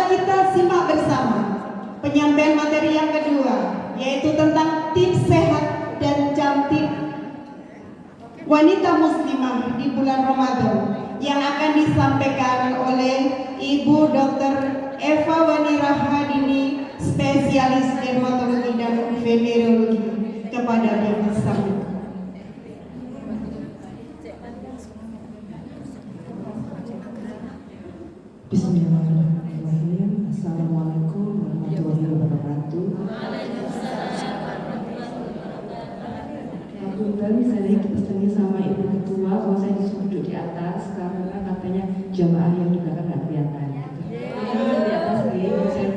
kita simak bersama penyampaian materi yang kedua, yaitu tentang tips sehat dan cantik wanita muslimah di bulan Ramadan, yang akan disampaikan oleh Ibu Dr. Eva Wani Rahadini, spesialis dermatologi dan venerologi. Kepada yang bersangkutan. Bismillahirrahmanirrahim. Assalamualaikum warahmatullahi wabarakatuh. Punten, saya dipesannya sama Ibu Ketua kalau saya disuruh duduk di atas karena katanya jamaah yang di belakang nggak kelihatan. Di atas nih, saya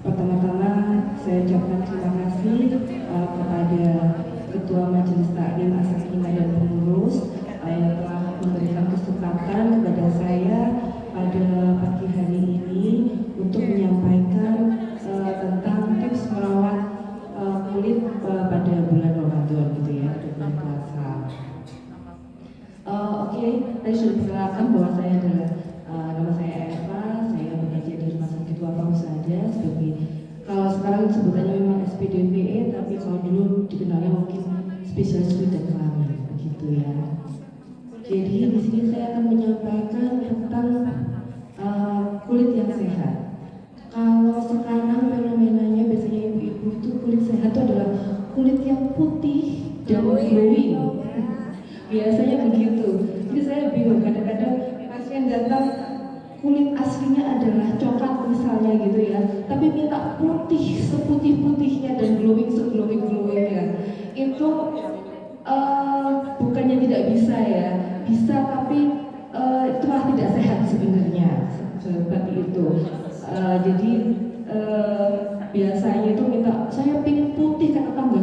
pertama-tama saya ucapkan terima kasih kepada Ketua Majelis Taklim Asakina dan pengurus yang telah memberikan kesempatan kepada saya pada pagi hari ini untuk menyampaikan tentang tips merawat kulit pada bulan Ramadan gitu ya, bulan puasa. Oke, tadi sudah diperkenalkan bahwa saya adalah nama saya Eva, saya bekerja di Rumah Sakit Wafa Husada sebagai, kalau sekarang sebutannya memang SPDVE, tapi kalau dulu dikenalnya mungkin spesialis kulit dan kelamin, begitu ya. Jadi di sini saya akan menyampaikan tentang kulit yang sehat. Kalau sekarang fenomenanya biasanya ibu-ibu itu kulit sehat itu adalah kulit yang putih dan glowing. Biasanya begitu. Jadi saya bingung, kadang-kadang pasien datang kulit aslinya adalah coklat misalnya gitu ya, tapi minta putih seputih-putihnya dan glowing se-glowing-glowingnya. Itu bukannya tidak bisa ya, bisa, tapi itu malah tidak sehat sebenarnya seperti itu. Jadi biasanya itu minta, saya pengen putih kayak tetangga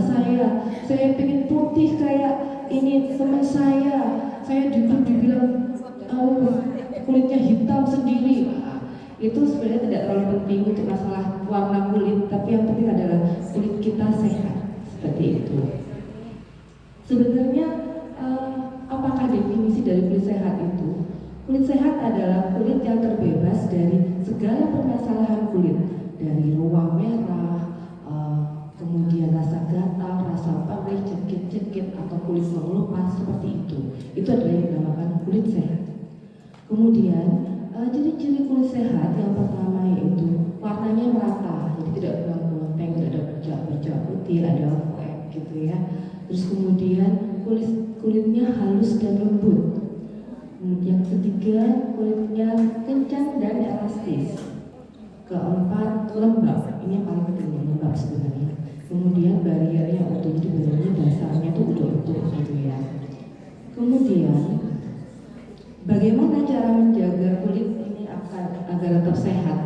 saya pengen putih kayak ini teman saya juga dibilang kulitnya hitam sendiri. Itu sebenarnya tidak terlalu penting untuk masalah warna kulit, tapi yang penting adalah kulit kita sehat, seperti itu. Sebenarnya apakah definisi dari kulit sehat itu? Kulit sehat adalah kulit yang terbebas dari segala permasalahan kulit, dari ruam merah, kemudian rasa gatal, rasa perih, cekit-cekit, atau kulit mengelupas, seperti itu. Itu adalah yang dinamakan kulit sehat. Kemudian ciri-ciri kulit sehat yang pertama yaitu warnanya merata, jadi tidak belang-belang, tidak ada bercak putih, ada poek gitu ya. Terus kemudian kulitnya halus dan lembut. Yang ketiga, kulitnya kencang dan elastis. Keempat, lembab. Ini yang paling penting, lembab sebenarnya. Kemudian bariernya utuh, jadi bariernya dasarnya itu utuh gitu ya. Kemudian bagaimana cara menjaga kulit ini agar tetap sehat?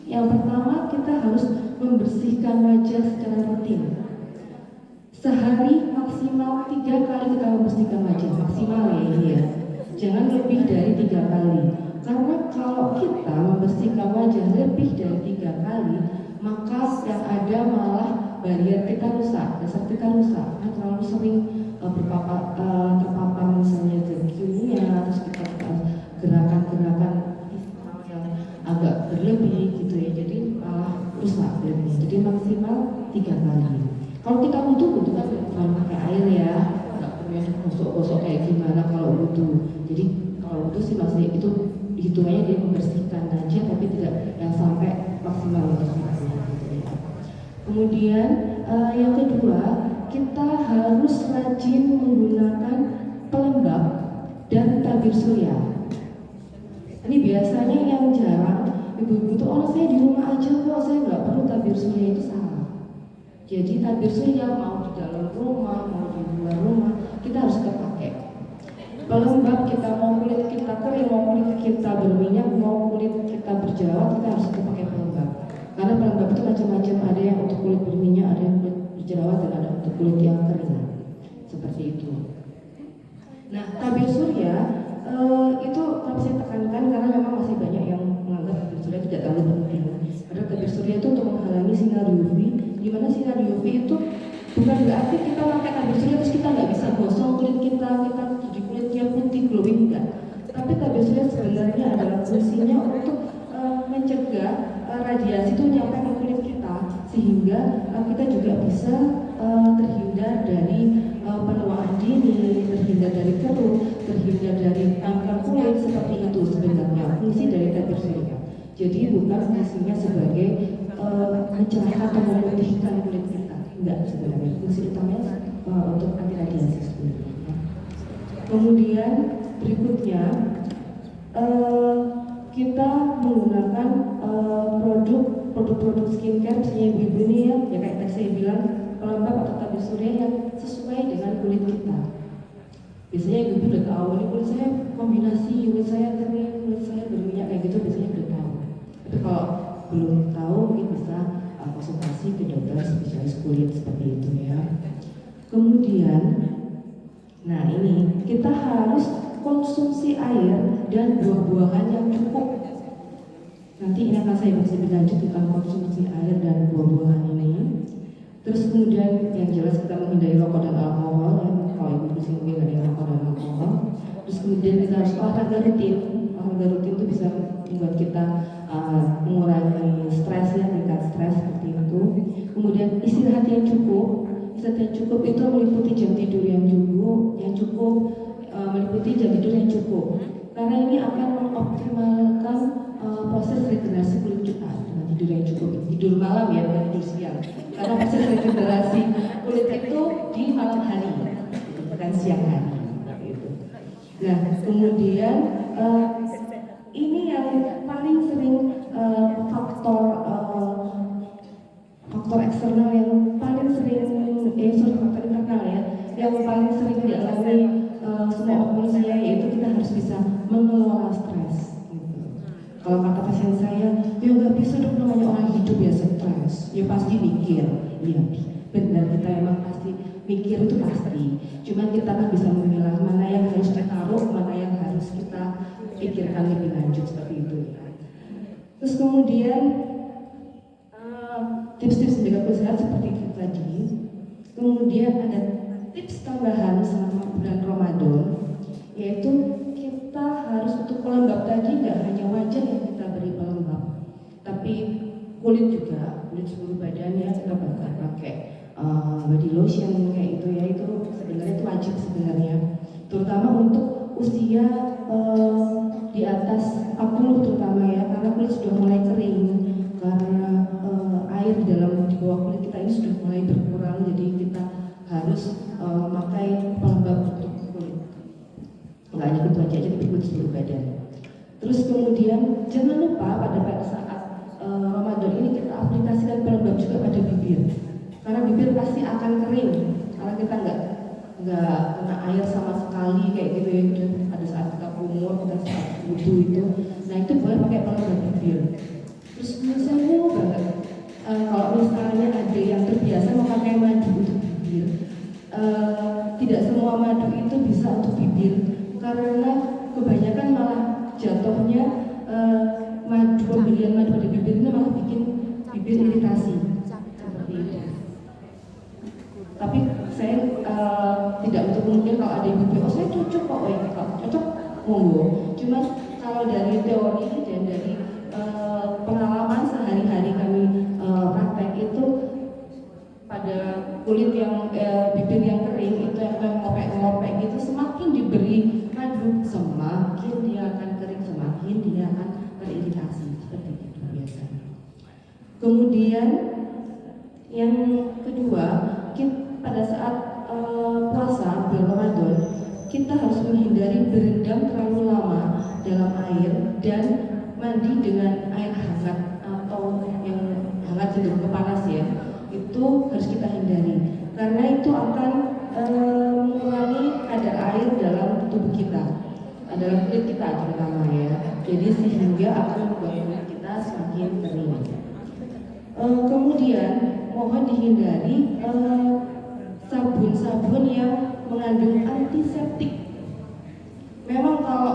Yang pertama, kita harus membersihkan wajah secara rutin. Sehari maksimal 3 kali kita membersihkan wajah, maksimal ya ini ya. Jangan lebih dari 3 kali. Karena kalau kita membersihkan wajah lebih dari 3 kali, maka yang ada malah barier kita rusak, dasar kita rusak. Nah, terlalu sering terpapar misalnya zat kimia, terus kita gerakan-gerakan yang agak berlebih gitu ya, jadi malah rusak kulitnya. Jadi maksimal 3 kali. Kalau kita wudhu kan jangan pakai air ya, nggak perlu yang gosok-gosok kayak gimana kalau wudhu. Jadi kalau wudhu sih masih itu hitungannya dia membersihkan aja, tapi tidak yang sampai maksimal bersihnya gitu ya. Kemudian yang kedua, kita harus rajin menggunakan pelembab dan tabir surya. Ini biasanya yang jarang ibu-ibu tuh, oh saya di rumah aja kok, saya nggak perlu tabir surya. Itu salah. Jadi tabir surya mau di dalam rumah, mau di luar rumah, kita harus terpakai. Pelembab kita mau kulit kita kering, mau kulit kita berminyak, mau kulit kita berjerawat, kita harus terpakai pelembab. Karena pelembab itu macam-macam, ada yang untuk kulit berminyak, ada yang kulit berjerawat, dan ada untuk kulit yang kering. Seperti itu. Nah, tabir surya itu harus saya tekankan karena memang masih banyak yang menganggap tabir surya tidak terlalu penting. Karena tabir surya itu untuk menghalangi sinar UV, di mana sinar UV itu bukan berarti kita pakai tabir surya terus kita nggak bisa gosong kulit kita jadi glowing enggak. Tapi tabir surya sebenarnya adalah fungsinya untuk mencegah radiasi itu nyampe ke kulit kita, sehingga kita juga bisa terhindar dari penuaan dini, terhindar dari keruh, terhindar dari kanker kulit. Seperti itu sebenarnya fungsi dari tabir surya. Jadi bukan fungsinya sebagai mencerahkan atau memutihkan kulit kita, enggak sebenarnya. Fungsi utamanya untuk anti radiasi sebenarnya. Kemudian berikutnya kita menggunakan produk-produk skincare, misalnya ibu-ibu ini ya kayak tadi saya bilang, pelembab atau tabir surya yang sesuai dengan kulit kita. Biasanya ibu-ibu udah tahu, ini kulit saya kombinasi, kulit saya kering, kulit saya berminyak, kayak gitu biasanya udah tahu. Tapi kalau belum tahu mungkin bisa konsultasi ke dokter spesialis kulit seperti itu ya. Kemudian, nah ini kita harus konsumsi air dan buah-buahan yang cukup. Nanti ini akan saya bahas lebih lanjut tentang konsumsi air dan buah-buahan ini. Terus kemudian yang jelas kita menghindari rokok dan alkohol ya. Kalau ibu di sini mungkin ada yang rokok dan alkohol. Terus kemudian kita harus olahraga rutin. Olahraga rutin itu bisa membuat kita mengurangi stres ya, tingkat stres seperti itu. Kemudian istirahat yang cukup. Istirahat yang cukup itu meliputi jam tidur yang cukup, meliputi jam tidur yang cukup. Karena ini akan mengoptimalkan proses regenerasi kulit kita dengan tidur yang cukup. Tidur malam ya, bukan tidur siang. Karena proses regenerasi kulit itu di malam hari, bukan siang hari. Gitu. Nah, kemudian ini yang paling sering faktor eksternal yang paling sering faktor internal ya, yang paling sering dialami semua manusia, yaitu kita harus bisa mengelola stres. Kalau kata pasien saya, ya nggak bisa dong namanya orang hidup ya stres, ya pasti mikir. Iya benar, kita emang pasti mikir itu pasti. Cuma kita kan bisa memilah mana yang harus ditaruh, mana yang harus kita pikirkan lebih lanjut seperti itu. Terus kemudian tips-tips menjaga kulit sehat seperti itu tadi. Kemudian ada tips tambahan selama bulan Ramadan, yaitu kita harus untuk pelembab tadi nggak hanya wajah yang kita beri pelembab, tapi kulit juga, kulit seluruh badannya kita bakal pakai body lotion kayak itu ya, itu sebenarnya itu wajib sebenarnya, terutama untuk usia di atas 40 terutama ya, karena kulit sudah mulai kering, karena air di bawah kulit kita ini sudah mulai berkurang, jadi kita harus memakai pelembab untuk kulit. Nggak hanya kulit wajah aja, tapi kulit seluruh badan. Terus kemudian jangan lupa pada saat Ramadan ini kita aplikasikan pelembab juga pada bibir, karena bibir pasti akan kering karena kita nggak kena air sama sekali kayak gitu ya, pada saat kita kumur, pada saat wudhu itu. Nah itu boleh pakai pelembab bibir. Terus misalnya banget kalau misalnya ada yang terbiasa memakai madu untuk bibir, tidak semua madu itu bisa untuk bibir, karena kebanyakan malah jatuhnya pemberian madu pada bibir ini malah bikin bibir iritasi seperti itu. Tapi saya tidak untuk mungkin kalau ada ibu oh saya cocok kok, kalau cocok monggo. Cuma kalau dari teori dan dari pengalaman sehari-hari kami praktek itu, pada kulit yang bibir yang kering itu yang ngopek gitu, semakin diberi madu semakin dia akan kering, semakin dia akan teriritasi seperti itu biasanya. Kemudian yang kedua, pada saat puasa bulan Ramadan kita harus menghindari berendam terlalu lama dalam air dan mandi dengan air hangat atau yang hangat cenderung ke panas ya, itu harus kita hindari karena itu akan mengurangi kadar air dalam tubuh kita, dalam kulit kita terutama ya, jadi sehingga akan membuat kulit kita semakin kering. Kemudian mohon dihindari sabun-sabun yang mengandung antiseptik. Memang kalau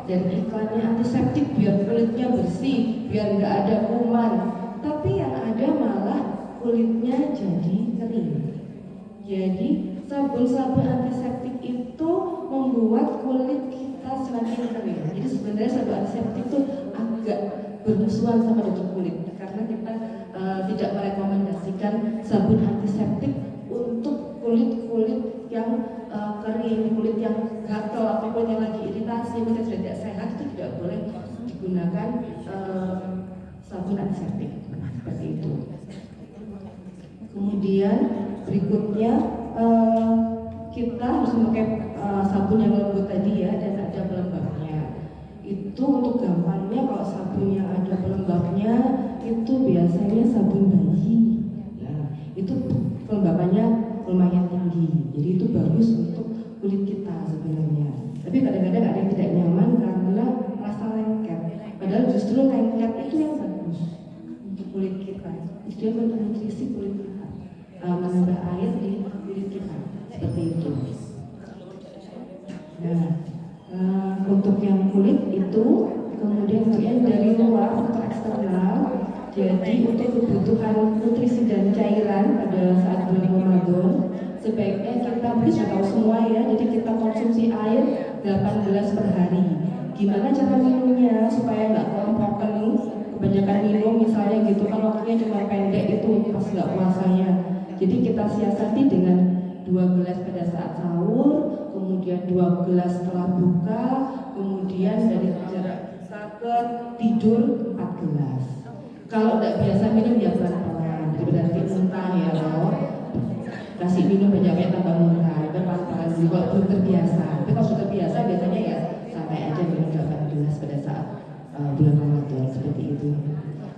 dari iklannya antiseptik biar kulitnya bersih, biar nggak ada kuman, tapi yang ada malah kulitnya jadi kering. Jadi sabun-sabun antiseptik itu membuat kulit kita kita semakin kering. Jadi sebenarnya sabun antiseptik itu agak bermusuhan sama dokter kulit karena kita tidak merekomendasikan sabun antiseptik untuk kulit-kulit yang kering, kulit yang gatal atau kulit yang lagi iritasi, kulit yang sudah tidak sehat itu tidak boleh digunakan sabun antiseptik seperti itu. Kemudian berikutnya kita harus memakai sabun yang lembut tadi ya dan ada pelembabnya. Itu untuk gampangnya kalau sabun yang ada pelembabnya itu biasanya sabun bayi. Nah, itu pelembabannya lumayan tinggi. Jadi itu bagus untuk kulit kita sebenarnya. Tapi kadang-kadang ada yang tidak nyaman karena rasa lengket. Padahal justru lengket itu yang bagus untuk kulit kita. Dia menutrisi kulit kita, menambah air di kulit kita seperti itu. Nah, untuk yang kulit itu kemudian dari luar faktor eksternal. Jadi untuk kebutuhan nutrisi dan cairan pada saat bulan Ramadan sebaiknya kita bisa tahu semua ya. Jadi kita konsumsi air 8 gelas per hari. Gimana cara minumnya supaya nggak kelompokan kebanyakan minum misalnya gitu kan waktunya cuma pendek itu pas nggak puasanya. Jadi kita siasati dengan 2 gelas pada saat sahur, kemudian 2 gelas setelah buka, kemudian dari jarak kita ke tidur 4 gelas. Kalau tidak biasa minum ya pelan-pelan, berarti muntah ya loh. Kasih minum banyak-banyak tambah muntah, pelan-pelan dulu kalau belum terbiasa. Tapi kalau sudah terbiasa biasanya ya sampai aja minum 8 gelas pada saat bulan Ramadan seperti itu.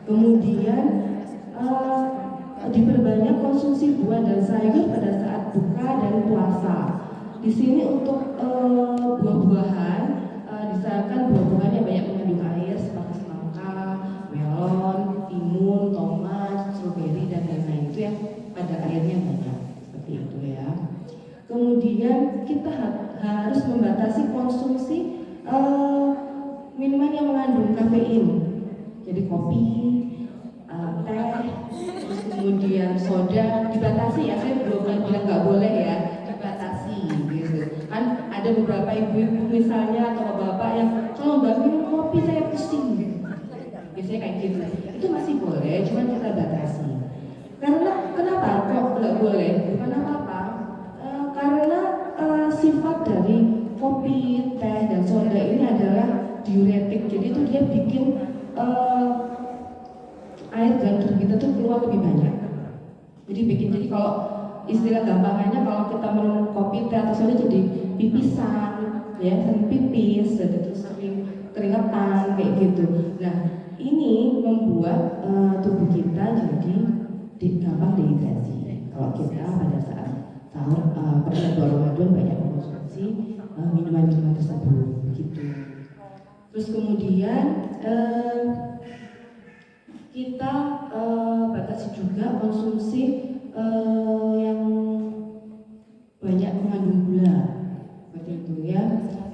Kemudian diperbanyak konsumsi buah dan sayur pada saat buka dan puasa. Di sini untuk buah-buahan disarankan buah-buahan yang banyak mengandung air seperti semangka, melon, timun, tomat, stroberi dan lain-lain. Itu yang pada airnya banyak seperti itu ya. Kemudian kita harus membatasi konsumsi minuman yang mengandung kafein. Jadi kopi, teh, terus kemudian soda dibatasi ya. Saya belum bilang nggak boleh ya, dibatasi gitu. Kan ada beberapa ibu-ibu misalnya atau bapak yang kalau nggak minum kopi saya pusing. Biasanya kayak gitu. Itu masih boleh, cuma kita batasi. Karena kenapa kok nggak boleh? Bukan apa-apa. Karena sifat dari kopi, teh, dan soda ini adalah diuretik. Jadi itu dia bikin air dalam tubuh kita tuh keluar lebih banyak. Jadi kalau istilah gampangannya kalau kita minum kopi, teh, atau soda jadi pipisan, ya, sering pipis, jadi terus sering keringetan kayak gitu. Nah, ini membuat tubuh kita jadi gampang dehidrasi. Kalau kita pada saat sahur pada bulan Ramadan banyak mengkonsumsi minuman-minuman tersebut, gitu. Terus kemudian kita batasi juga konsumsi yang banyak mengandung gula, seperti itu ya,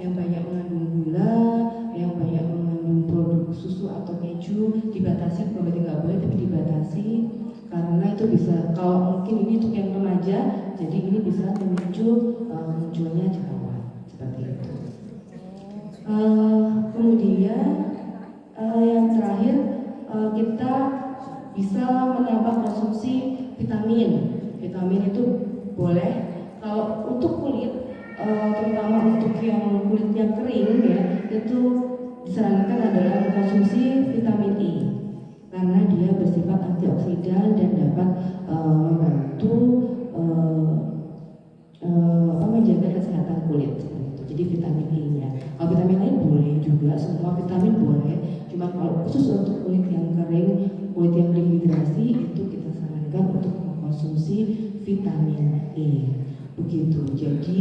yang banyak mengandung gula, yang banyak mengandung produk susu atau keju dibatasi, bukan berarti nggak boleh tapi dibatasi karena itu bisa, kalau mungkin ini untuk yang remaja, jadi ini bisa memicu munculnya jerawat seperti itu. Kemudian yang terakhir kita bisa menambah konsumsi vitamin. Vitamin itu boleh kalau untuk kulit, terutama untuk yang kulitnya kering ya, itu disarankan adalah mengkonsumsi vitamin E karena dia bersifat antioksidan dan dapat membantu menjaga kesehatan kulit. Jadi vitamin E-nya. Kalau vitamin lain boleh juga, semua vitamin boleh. Cuma kalau khusus untuk kulit yang kering, kulit yang dehidrasi itu kita sarankan untuk mengkonsumsi vitamin E. Begitu. Jadi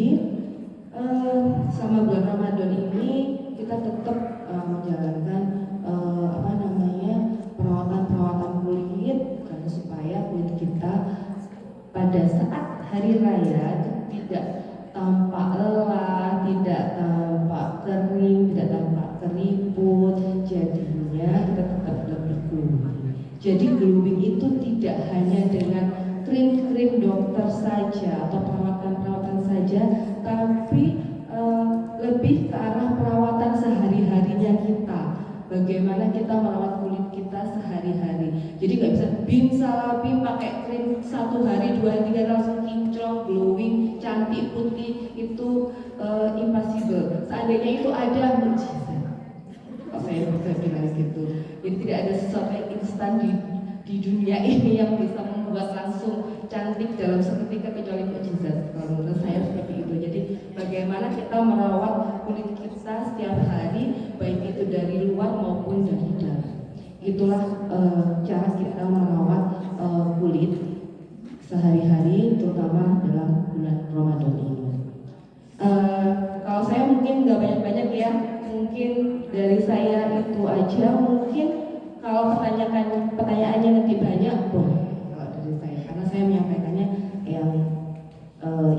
sama bulan Ramadan ini kita tetap menjalankan perawatan kulit karena supaya kulit kita pada saat hari raya tidak tampak lelah, tidak tampak kering, tidak tampak keriput, jadinya kita tetap lebih glowing. Jadi glowing itu tidak hanya dengan krim-krim dokter saja atau perawatan-perawatan saja, tapi lebih ke arah perawatan bagaimana kita merawat kulit kita sehari-hari. Jadi nggak bisa bim salah bim pakai krim 1 hari 2 hari 3 langsung kinclong, glowing, cantik, putih, itu impossible. Seandainya itu ada, mujizat. Kok saya bisa bilang gitu. Jadi tidak ada sesuatu yang instan di dunia ini yang bisa membuat langsung cantik dalam seketika kecuali mukjizat. Kalau menurut saya seperti itu. Jadi bagaimana kita merawat kulit kita setiap hari, baik itu dari luar maupun dari dalam. Itulah cara kita merawat kulit sehari-hari, terutama dalam bulan Ramadan ini. Kalau saya mungkin nggak banyak-banyak ya, mungkin dari saya itu aja. Mungkin kalau pertanyaannya lebih banyak, boleh kalau dari saya, karena saya menyampaikannya yang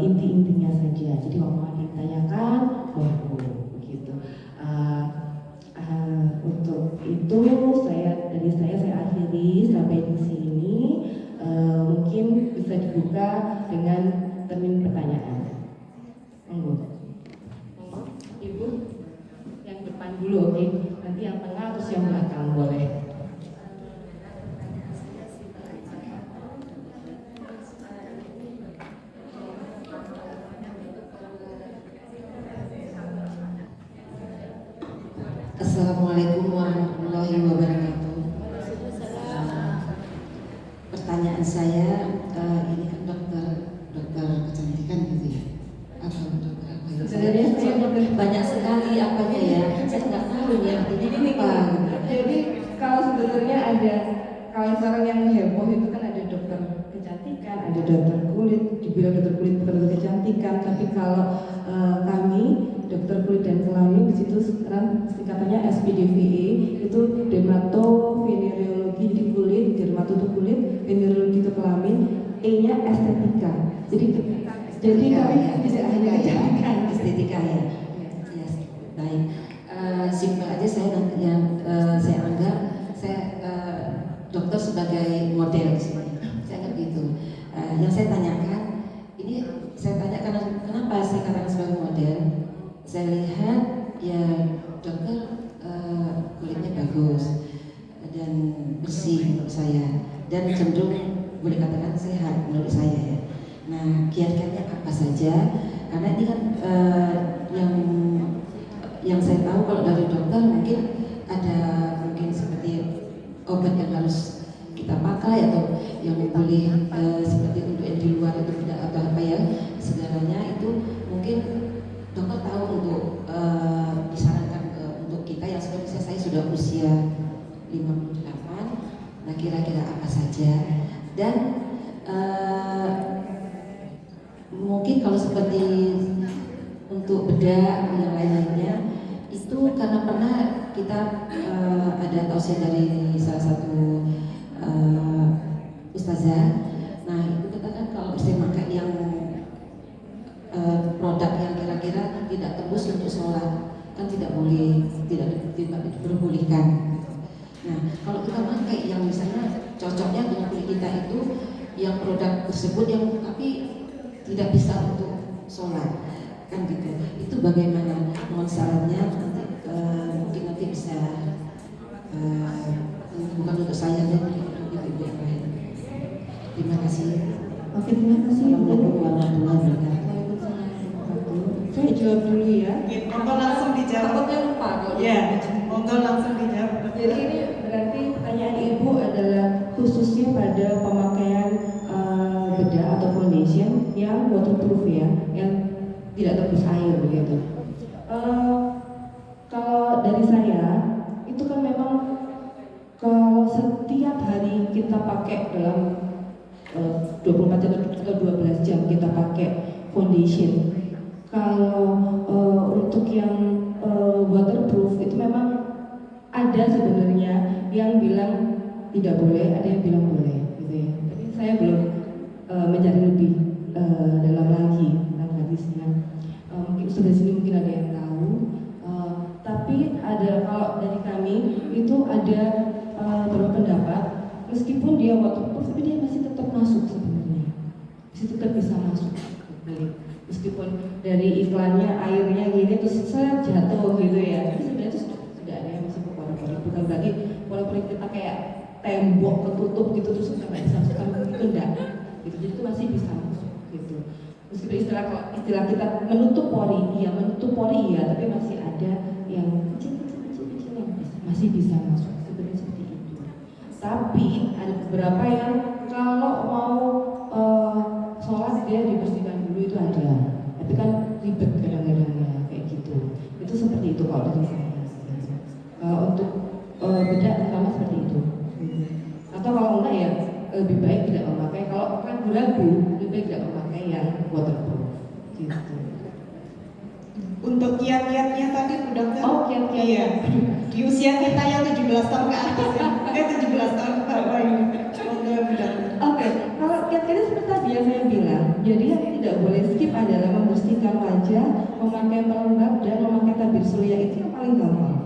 inti-intinya saja. Jadi kalau mau ditanyakan, boleh begitu. Untuk itu saya akhiri sampai di sini. Mungkin bisa dibuka dengan termin pertanyaan. Ibu yang depan dulu, oke? Nanti yang tengah terus yang belakang, boleh. Assalamualaikum warahmatullahi wabarakatuh. Pertanyaan saya, ini kan dokter kecantikan gitu ya? Atau dokter apa ya? Sebenarnya saya banyak sekali apanya ya. Saya nggak tahu ya ini apa. Jadi kalau sebenarnya ada, kalau sekarang yang heboh itu kan ada dokter kecantikan, ada dokter kulit, dibilang dokter kulit bukan dokter kecantikan, tapi kalau kami dokter kulit dan kelamin di situ sekarang singkatannya SPDVE, itu dermatovenereologi di kulit, dermato itu kulit, venereologi itu kelamin, E-nya estetika. Jadi kami tidak hanya kecantikan, estetika ya. Yes, baik. Simpel aja saya nanti yang saya anggap saya dokter sebagai model di sini. Saya anggap gitu. Yang saya tanyakan ini saya tanya karena kenapa saya katakan sebagai model. Saya lihat ya dokter kulitnya bagus dan bersih menurut saya dan cenderung boleh katakan sehat menurut saya ya. Nah kiat-kiatnya apa saja? Karena ini kan yang saya tahu kalau dari dokter mungkin ada seperti obat yang harus kita pakai atau yang boleh seperti untuk yang di luar itu tidak apa ya segalanya itu mungkin dokter tahu untuk disarankan untuk kita yang sebenarnya saya sudah usia 58. Nah kira-kira apa saja dan mungkin kalau seperti untuk bedah yang lain-lainnya itu karena pernah kita ada tausiah dari salah satu ustazah. Nah itu katakan kalau saya pakai yang produk yang kira-kira tidak tembus untuk sholat kan tidak boleh, tidak diperbolehkan. Nah kalau kita pakai yang misalnya cocoknya dengan kulit kita itu yang produk tersebut yang tapi tidak bisa untuk sholat kan gitu, itu bagaimana mohon sarannya nanti mungkin nanti bisa bukan untuk saya dan untuk ibu yang lain. Terima kasih. Oke, terima kasih. Assalamualaikum warahmatullahi wabarakatuh. Saya jawab dulu ya. Monggo langsung dijawab. Takutnya lupa kalau Ya, monggo langsung dijawab. Jadi ini berarti pertanyaan ibu adalah khususnya pada pemakaian bedah atau foundation yang waterproof ya, yang tidak tembus air begitu. Kalau dari saya itu kan memang kalau setiap hari kita pakai dalam 24 jam atau 12 jam kita pakai foundation. Kalau untuk yang waterproof itu memang ada sebenarnya yang bilang tidak boleh, ada yang bilang boleh gitu ya. Tapi saya belum mencari lebih dalam lagi tentang hadisnya. Mungkin sudah sini mungkin ada yang tahu. Tapi ada kalau dari kami itu ada beberapa pendapat meskipun dia waterproof tapi dia masih tetap masuk sebenarnya, masih tetap bisa masuk ke kulit. Meskipun dari iklannya airnya gini terus saya jatuh gitu ya, tapi sebenarnya itu sudah ada yang masuk ke pori-pori kulit kita kayak tembok ketutup gitu terus kita nggak bisa masukkan itu enggak gitu, jadi itu masih bisa masuk gitu. Meskipun istilah kita menutup pori, iya, tapi masih ada yang kecil yang masih bisa masuk seperti itu. Tapi ada beberapa yang kalau mau sholat dia dibersihkan dulu itu ada, tapi kan ribet kadang-kadang kayak gitu. Itu seperti itu kalau dari saya. Untuk bedak terutama seperti itu. Atau kalau enggak ya lebih baik tidak memakai. Kalau ragu-ragu lebih baik tidak memakai yang waterproof. Gitu. Untuk kiat-kiatnya tadi udah kan? Oh, kiat-kiat. Iya. Di usia kita yang 17 tahun ke atas ya. 17 tahun ke bawah ini. Oke, kalau kiat-kiatnya seperti tadi yang saya bilang, jadi yang tidak boleh skip adalah membersihkan wajah, memakai pelembab dan memakai tabir surya, itu yang paling gampang.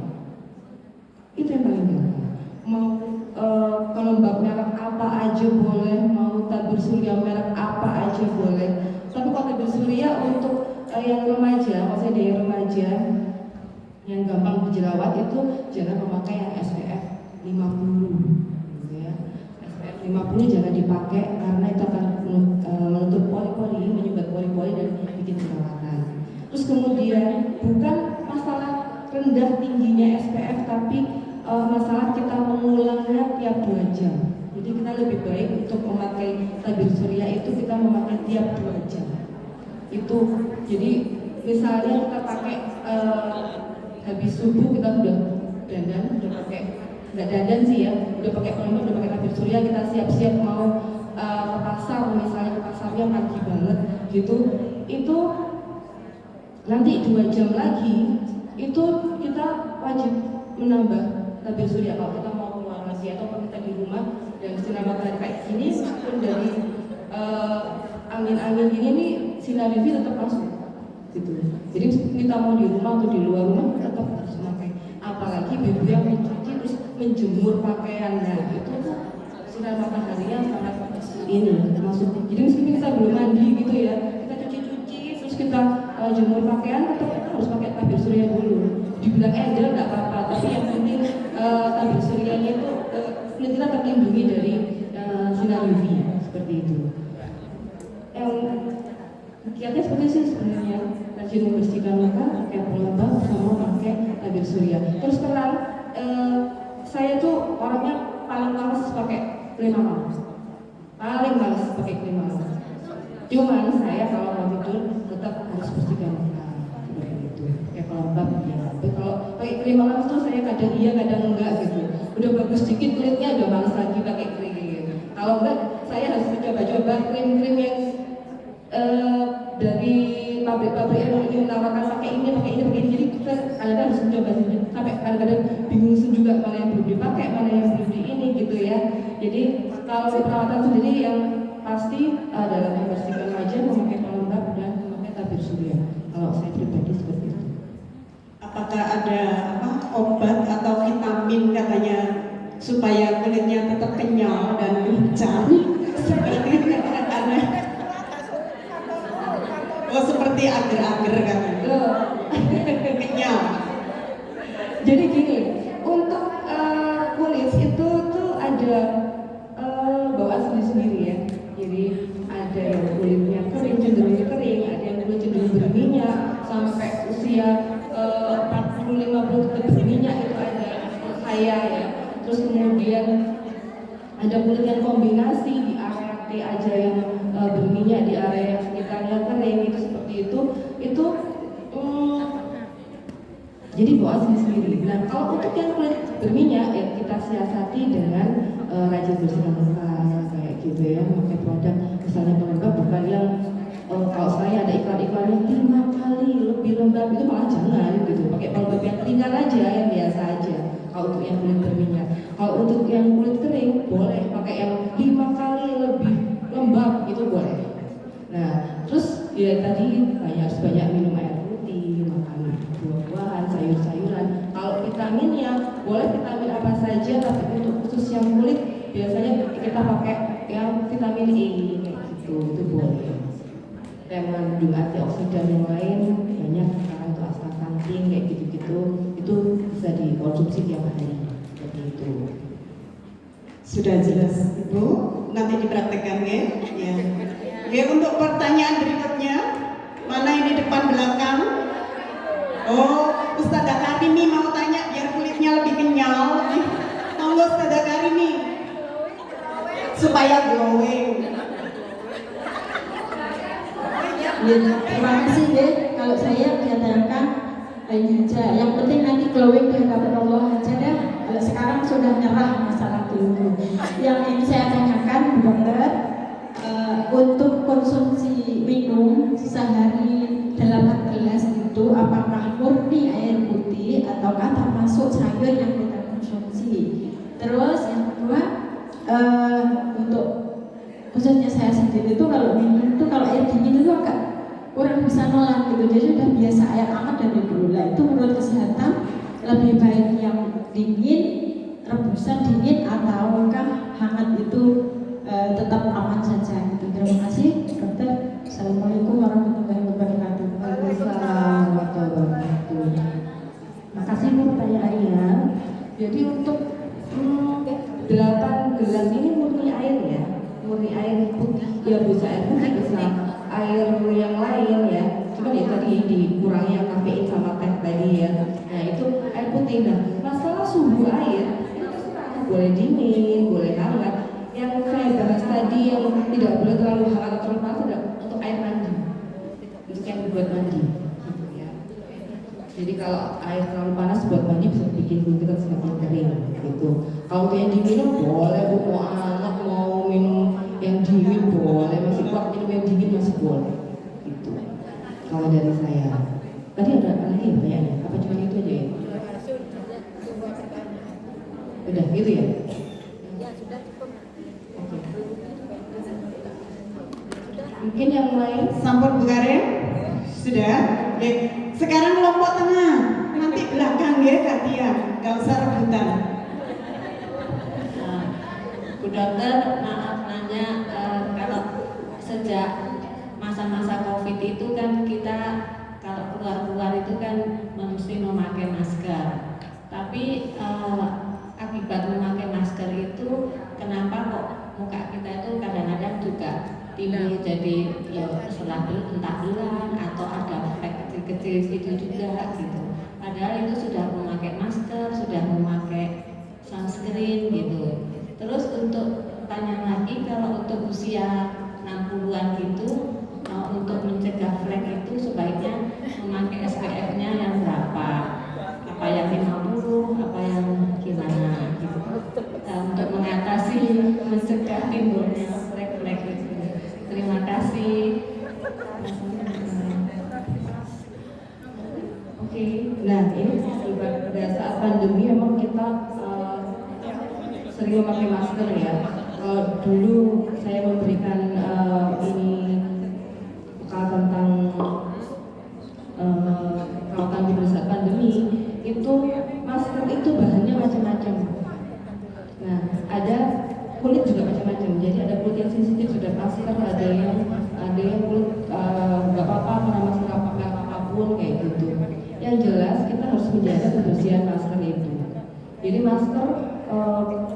Itu yang paling gampang. Mau pelembab merek apa aja boleh, mau tabir surya merek apa aja boleh. Tapi kalau tabir surya untuk yang remaja, maksudnya dari remaja yang gampang dijerawat itu jangan memakai yang SPF 50 gitu ya. SPF 50 jangan dipakai karena itu akan menutup pori-pori, menyumbat pori-pori dan bikin jerawatan. Terus kemudian bukan masalah rendah tingginya SPF, tapi masalah kita mengulangnya tiap 2 jam. Jadi kita lebih baik untuk memakai tabir surya itu kita memakai tiap 2 jam. Itu jadi misalnya kita pakai habis subuh kita udah dandan, udah pakai nggak dandan sih ya, udah pakai pelembab, udah pakai tabir surya, kita siap-siap mau ke pasar, misalnya ke pasarnya pagi banget gitu, itu nanti 2 jam lagi itu kita wajib menambah tabir surya kalau kita mau keluar lagi atau kalau kita di rumah dan sinar matahari kayak gini pun dari angin-angin gini nih sinar UV tetap masuk gitu. Jadi kita mau di rumah atau di luar rumah tetap harus memakai. Apalagi ibu yang mencuci terus menjemur pakaian, nah itu tuh sinar mataharinya sangat ini masuk. Jadi meskipun kita belum mandi gitu ya, kita cuci-cuci terus kita jemur pakaian tetap kita harus pakai tabir surya dulu. Dibilang endel nggak apa-apa, tapi yang penting tabir suryanya itu kulit kita terlindungi dari sinar UV seperti itu. Yang kiatnya seperti itu sebenarnya, rajin membersihkan mata, pakai pelembab sama pakai tabir surya. Terus terang, saya tuh orangnya paling males pakai krim malam, paling males pakai krim malam. Cuman saya kalau mau tidur tetap harus bersihkan mata seperti itu, pakai pelembab ya. Tapi kalau pakai krim malam tuh saya kadang iya kadang enggak gitu. Udah bagus dikit kulitnya udah males lagi pakai krim gitu. Kalau enggak saya harus mencoba-coba krim-krim yang dari pabrik-pabrik yang menawarkan pakai ini, jadi kita kadang harus mencoba sampai kadang-kadang bingung juga mana yang belum dipakai, mana yang belum di ini gitu ya. Jadi kalau perawatan sendiri yang pasti adalah membersihkan wajah, memakai pelembab dan memakai tabir surya. Kalau saya pribadi seperti itu. Apakah ada obat atau vitamin katanya supaya kulitnya tetap kenyal dan kencang? Seperti ada. Oh seperti agar-agar kan? Kenyal. Jadi gini, untuk kulit itu tuh ada bawaan sendiri-sendiri ya. Jadi ada yang kulitnya kering, cenderung kering, ada yang kulit cenderung berminyak, sampai usia 40-50 tetap berminyak itu ada saya ya. Terus kemudian ada kulit yang kombinasi di area T aja yang berminyak, di area yang sekitarnya kering itu seperti itu jadi bawaan sendiri. Nah kalau untuk yang kulit berminyak ya kita siasati dengan rajin bersihkan muka kayak gitu ya, memakai produk misalnya pelembab bukan yang kalau saya ada iklan-iklannya 5 kali lebih lembab, itu malah jangan gitu, pakai pelembab yang ringan aja, yang biasa aja. Kalau untuk yang kulit berminyak, kalau untuk yang kulit kering boleh pakai yang 5 kali lebih lembab, itu boleh. Nah terus ya tadi harus banyak minum air putih, makan buah-buahan, sayur-sayuran. Kalau vitaminnya boleh vitamin apa saja, tapi untuk khusus yang kulit biasanya kita pakai yang vitamin E kayak gitu, itu boleh. Yang mengandung antioksidan yang lain banyak sekarang tuh astaxanthin kayak gitu-gitu, itu bisa dikonsumsi tiap hari seperti itu. Sudah jelas Ibu, nanti dipraktekkan ya. Ya. Oke, untuk pertanyaan berikutnya, mana ini depan belakang? Oh, Ustazah Karimi mau tanya biar kulitnya lebih kenyal. Monggo Ustazah Karimi. Supaya glowing. Ya, terima kasih deh. Kalau saya ditanyakan lain aja. Yang penting nanti glowing di hadapan Allah aja deh. Kalau sekarang sudah nyerah masalah dulu. Yang ingin saya tanyakan, Bu Dokter, untuk konsumsi minum sehari 8 gelas itu apakah murni air putih ataukah termasuk sayur yang kita konsumsi? Terus yang kedua, untuk khususnya saya sendiri itu kalau minum itu kalau air dingin itu agak kurang bisa nolak gitu, jadi sudah biasa air hangat dari dulu. Lah itu menurut kesehatan lebih baik yang dingin, rebusan dingin ataukah hangat itu tetap aman saja gitu. Terima kasih Dokter. Assalamualaikum warahmatullahi wabarakatuh. Waalaikumsalam warahmatullahi wabarakatuh. Makasih Bu pertanyaannya. Jadi untuk 8 gelas ini murni air ya, murni air putih. Ya bisa air putih, bisa air yang lain ya. Cuma ya tadi dikurangi yang kafein sama teh tadi ya. Nah itu air putih. Nah masalah suhu air itu terserah, boleh dingin, boleh hangat. Yang saya bahas tadi yang tidak boleh terlalu hangat atau terlalu panas adalah untuk air mandi, untuk yang dibuat mandi. Ya. Jadi kalau air terlalu panas buat mandi bisa bikin kulit kita semakin kering gitu. Kalau yang diminum boleh Bu, mau hangat mau minum yang dingin boleh, masih kuat minum yang dingin masih boleh gitu. Kalau dari saya tadi ada lagi ya pertanyaannya, apa cuma itu aja ya? Udah gitu ya? Mungkin yang lain? Sampun Bu Karen? Sudah? Oke. Sekarang kelompok tengah. Nanti belakang ya gantian. Gak usah rebutan. Bu Dokter, maaf nanya, kalau sejak masa-masa COVID itu kan kita kalau keluar-keluar itu kan mesti memakai masker. Tapi akibat memakai masker itu kenapa kok muka kita itu kadang-kadang juga timbul jadi ya setelah entah bulan atau ada efek kecil-kecil itu juga gitu. Padahal itu sudah memakai masker, sudah memakai sunscreen gitu. Terus untuk tanya lagi, kalau untuk usia 60-an gitu, untuk mencegah flek itu sebaiknya memakai SPF-nya yang berapa? Apa yang 50, apa yang gimana gitu. Untuk mengatasi, mencegah timbulnya flek-flek itu. Terima kasih. Oke, nah ini pada saat pandemi memang kita sering memakai masker ya. Dulu saya memberikan ini bekal tentang perawatan pada saat pandemi, itu masker itu bahannya macam-macam. Nah, ada kulit juga macam-macam. Jadi ada kulit yang sensitif sudah masker, ada yang kulit nggak apa-apa pakai masker apapun kayak gitu. Yang jelas kita harus menjaga kebersihan masker itu. Jadi masker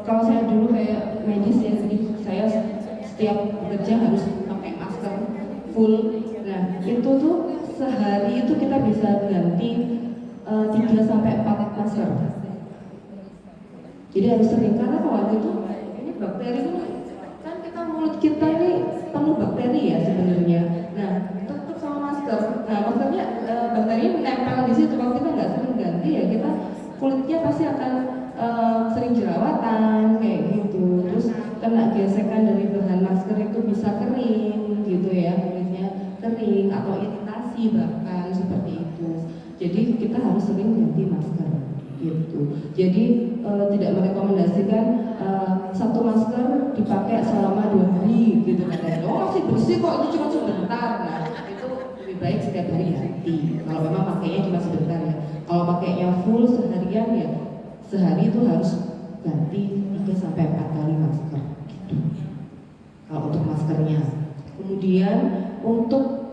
kalau saya dulu kayak medis ya, jadi saya setiap bekerja harus pakai masker full. Nah itu tuh sehari itu kita bisa ganti 3-4 masker. Jadi harus sering, karena kalau itu ini bakteri itu kan kita mulut kita ini penuh bakteri ya sebenarnya. Nah tutup sama masker. Nah maskernya bakteri menempel di situ. Kalau kita nggak sering ganti ya kita kulitnya pasti akan sering jerawatan kayak gitu. Terus kena gesekan dari bahan masker itu bisa kering gitu ya, kulitnya kering atau iritasi bahkan seperti itu. Jadi kita harus sering ganti masker gitu. Jadi tidak merekomendasikan satu masker dipakai selama 2 hari gitu katanya. Oh masih bersih kok, itu cuma sebentar. Nah itu lebih baik setiap hari ganti. Kalau memang pakainya cuma sebentar ya. Kalau pakainya full seharian ya sehari itu harus ganti 3-4 kali masker gitu. Kalau untuk maskernya. Kemudian untuk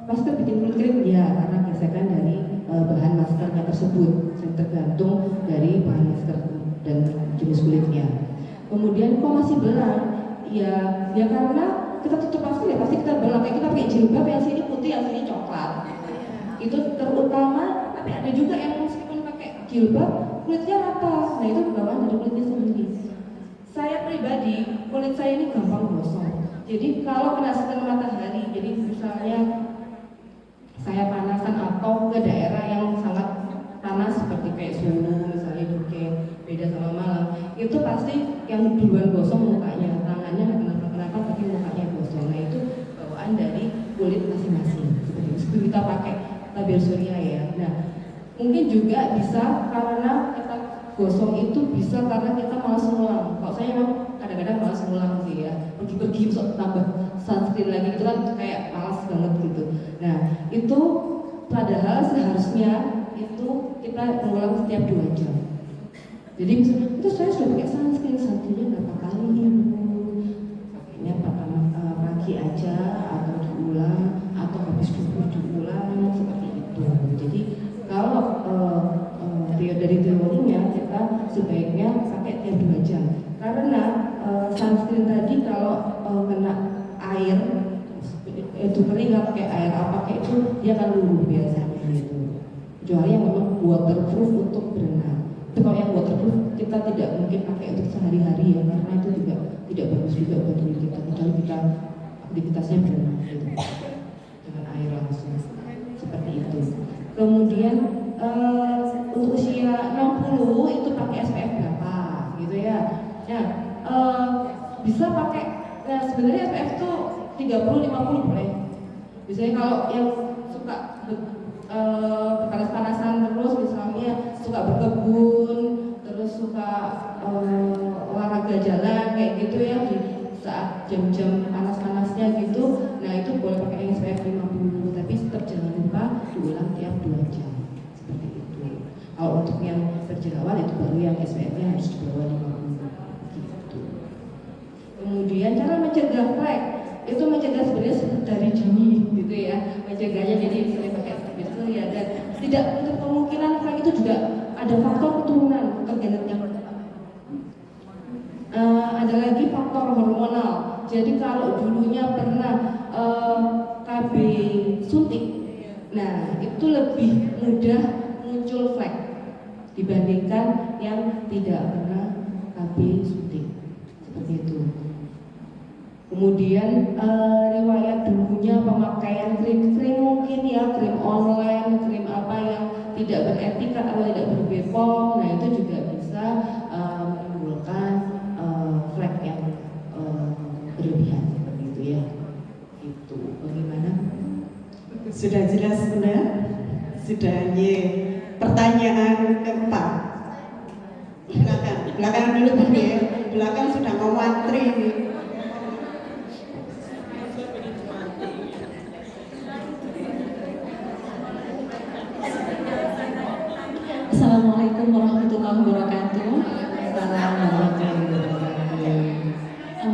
masker bikin kulit kering ya, karena gesekan dari bahan maskernya tersebut, tergantung dari bahan masker dan jenis kulitnya. Kemudian kok masih belang? Ya karena kita tutup masker ya pasti kita belang. Kayak kita pakai jilbab yang sini putih, yang sini coklat. Itu terutama. Tapi ada juga yang meskipun pakai jilbab kulitnya rata. Nah itu bawaan dari kulitnya sendiri. Saya pribadi kulit saya ini gampang gosong. Jadi kalau kena sinar matahari, jadi misalnya saya panasan atau ke daerah yang sangat panas seperti kayak Solo misalnya Duke, beda sama Malang, itu pasti yang duluan gosong mukanya, tangannya kenapa tapi mukanya gosong. Nah itu bawaan dari kulit masing-masing. Seperti itu kita pakai tabir surya ya. Nah mungkin juga bisa karena kita gosong itu bisa karena kita malas ngulang. Kalau saya memang kadang-kadang malas ngulang sih ya, pergi-pergi sok tambah sunscreen lagi itu kan kayak malas banget gitu. Nah itu padahal seharusnya itu kita ngulang setiap 2 jam. Jadi misalnya itu saya sudah pakai sunscreennya berapa kali ya pakainya pertama pagi aja atau diulang atau habis duhur diulang seperti itu. Jadi kalau dari teorinya kita sebaiknya pakai tiap 2 jam karena sunscreen tadi kalau kena air itu kering nggak pakai air apa kayak itu dia akan luruh biasanya gitu. Kecuali yang memang waterproof untuk berenang. Tapi kalau yang waterproof kita tidak mungkin pakai untuk sehari-hari ya karena itu juga tidak bagus juga buat tubuh kita. Kecuali kita aktivitasnya berenang gitu dengan air langsung seperti itu. Kemudian untuk usia 60 itu pakai SPF berapa gitu ya. Nah bisa pakai sebenarnya SPF itu 30-50 boleh. Biasanya kalau yang suka berpanas-panasan terus misalnya suka berkebun terus suka olahraga jalan kayak gitu ya di saat jam-jam panas-panasnya gitu, nah itu boleh pakai SPF 50 tapi tetap jangan lupa diulang tiap 2 jam seperti itu. Kalau untuk yang berjerawat itu baru yang SPF-nya harus di bawah 50 gitu. Kemudian cara mencegah flek itu mencegah sebenarnya dari dini gitu ya, mencegahnya jadi sering pakai tabir surya dan tidak untuk kemungkinan flek itu juga ada faktor keturunan faktor genetik. Ada lagi faktor hormonal. Jadi kalau dulunya pernah KB suntik, nah itu lebih mudah muncul flek dibandingkan yang tidak pernah KB suntik seperti itu. Kemudian riwayat dulunya pemakaian krim mungkin ya, krim online, krim apa yang tidak beretika atau tidak berbepom, nah itu juga bisa menimbulkan flek yang berlebihan seperti itu ya. Itu bagaimana? Sudah jelas Bunda? Sudah ye. Pertanyaan keempat. Belakang dulu Bunda ya. Belakang sudah mau antri nih. Assalamualaikum warahmatullahi wabarakatuh.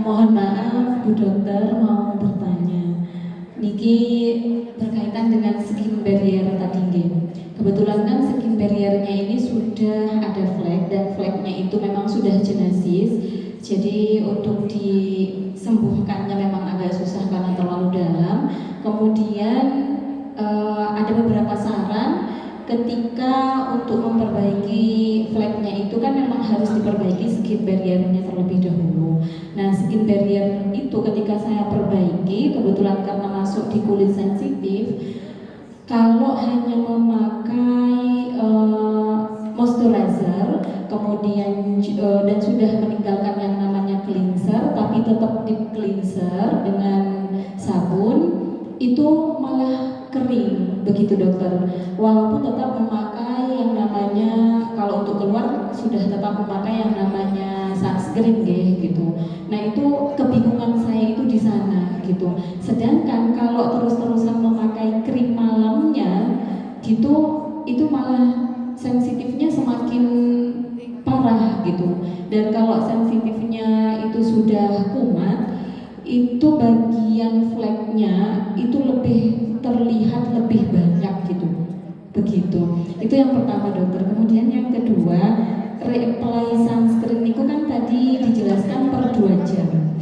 Mohon maaf Bu Dokter mau bertanya. Niki berkaitan dengan skin barrier tadi nggih. Kebetulan kan skin barriernya ini sudah ada flek dan fleknya itu memang sudah genesis. Jadi untuk disembuhkannya memang agak susah karena terlalu dalam. Kemudian ada beberapa saran ketika untuk memperbaiki fleknya itu kan memang harus diperbaiki skin barriernya terlebih dahulu. Nah skin barrier itu ketika saya perbaiki kebetulan karena masuk di kulit sensitif, kalau hanya memakai moisturizer kemudian dan sudah meninggalkan yang namanya cleanser tapi tetap deep cleanser dengan sabun itu malah kering begitu dokter, walaupun tetap memakai yang namanya kalau untuk keluar sudah tetap memakai yang namanya sunscreen gitu. Nah itu kebingungan saya itu di sana gitu. Sedangkan kalau terus-terusan memakai krim malamnya gitu itu malah sensitifnya semakin parah gitu. Dan kalau sensitifnya itu sudah kumat itu bagian fleknya itu lebih terlihat lebih banyak gitu begitu. Itu yang pertama dokter. Kemudian yang kedua reapply sunscreen itu itu kan tadi dijelaskan per 2 jam.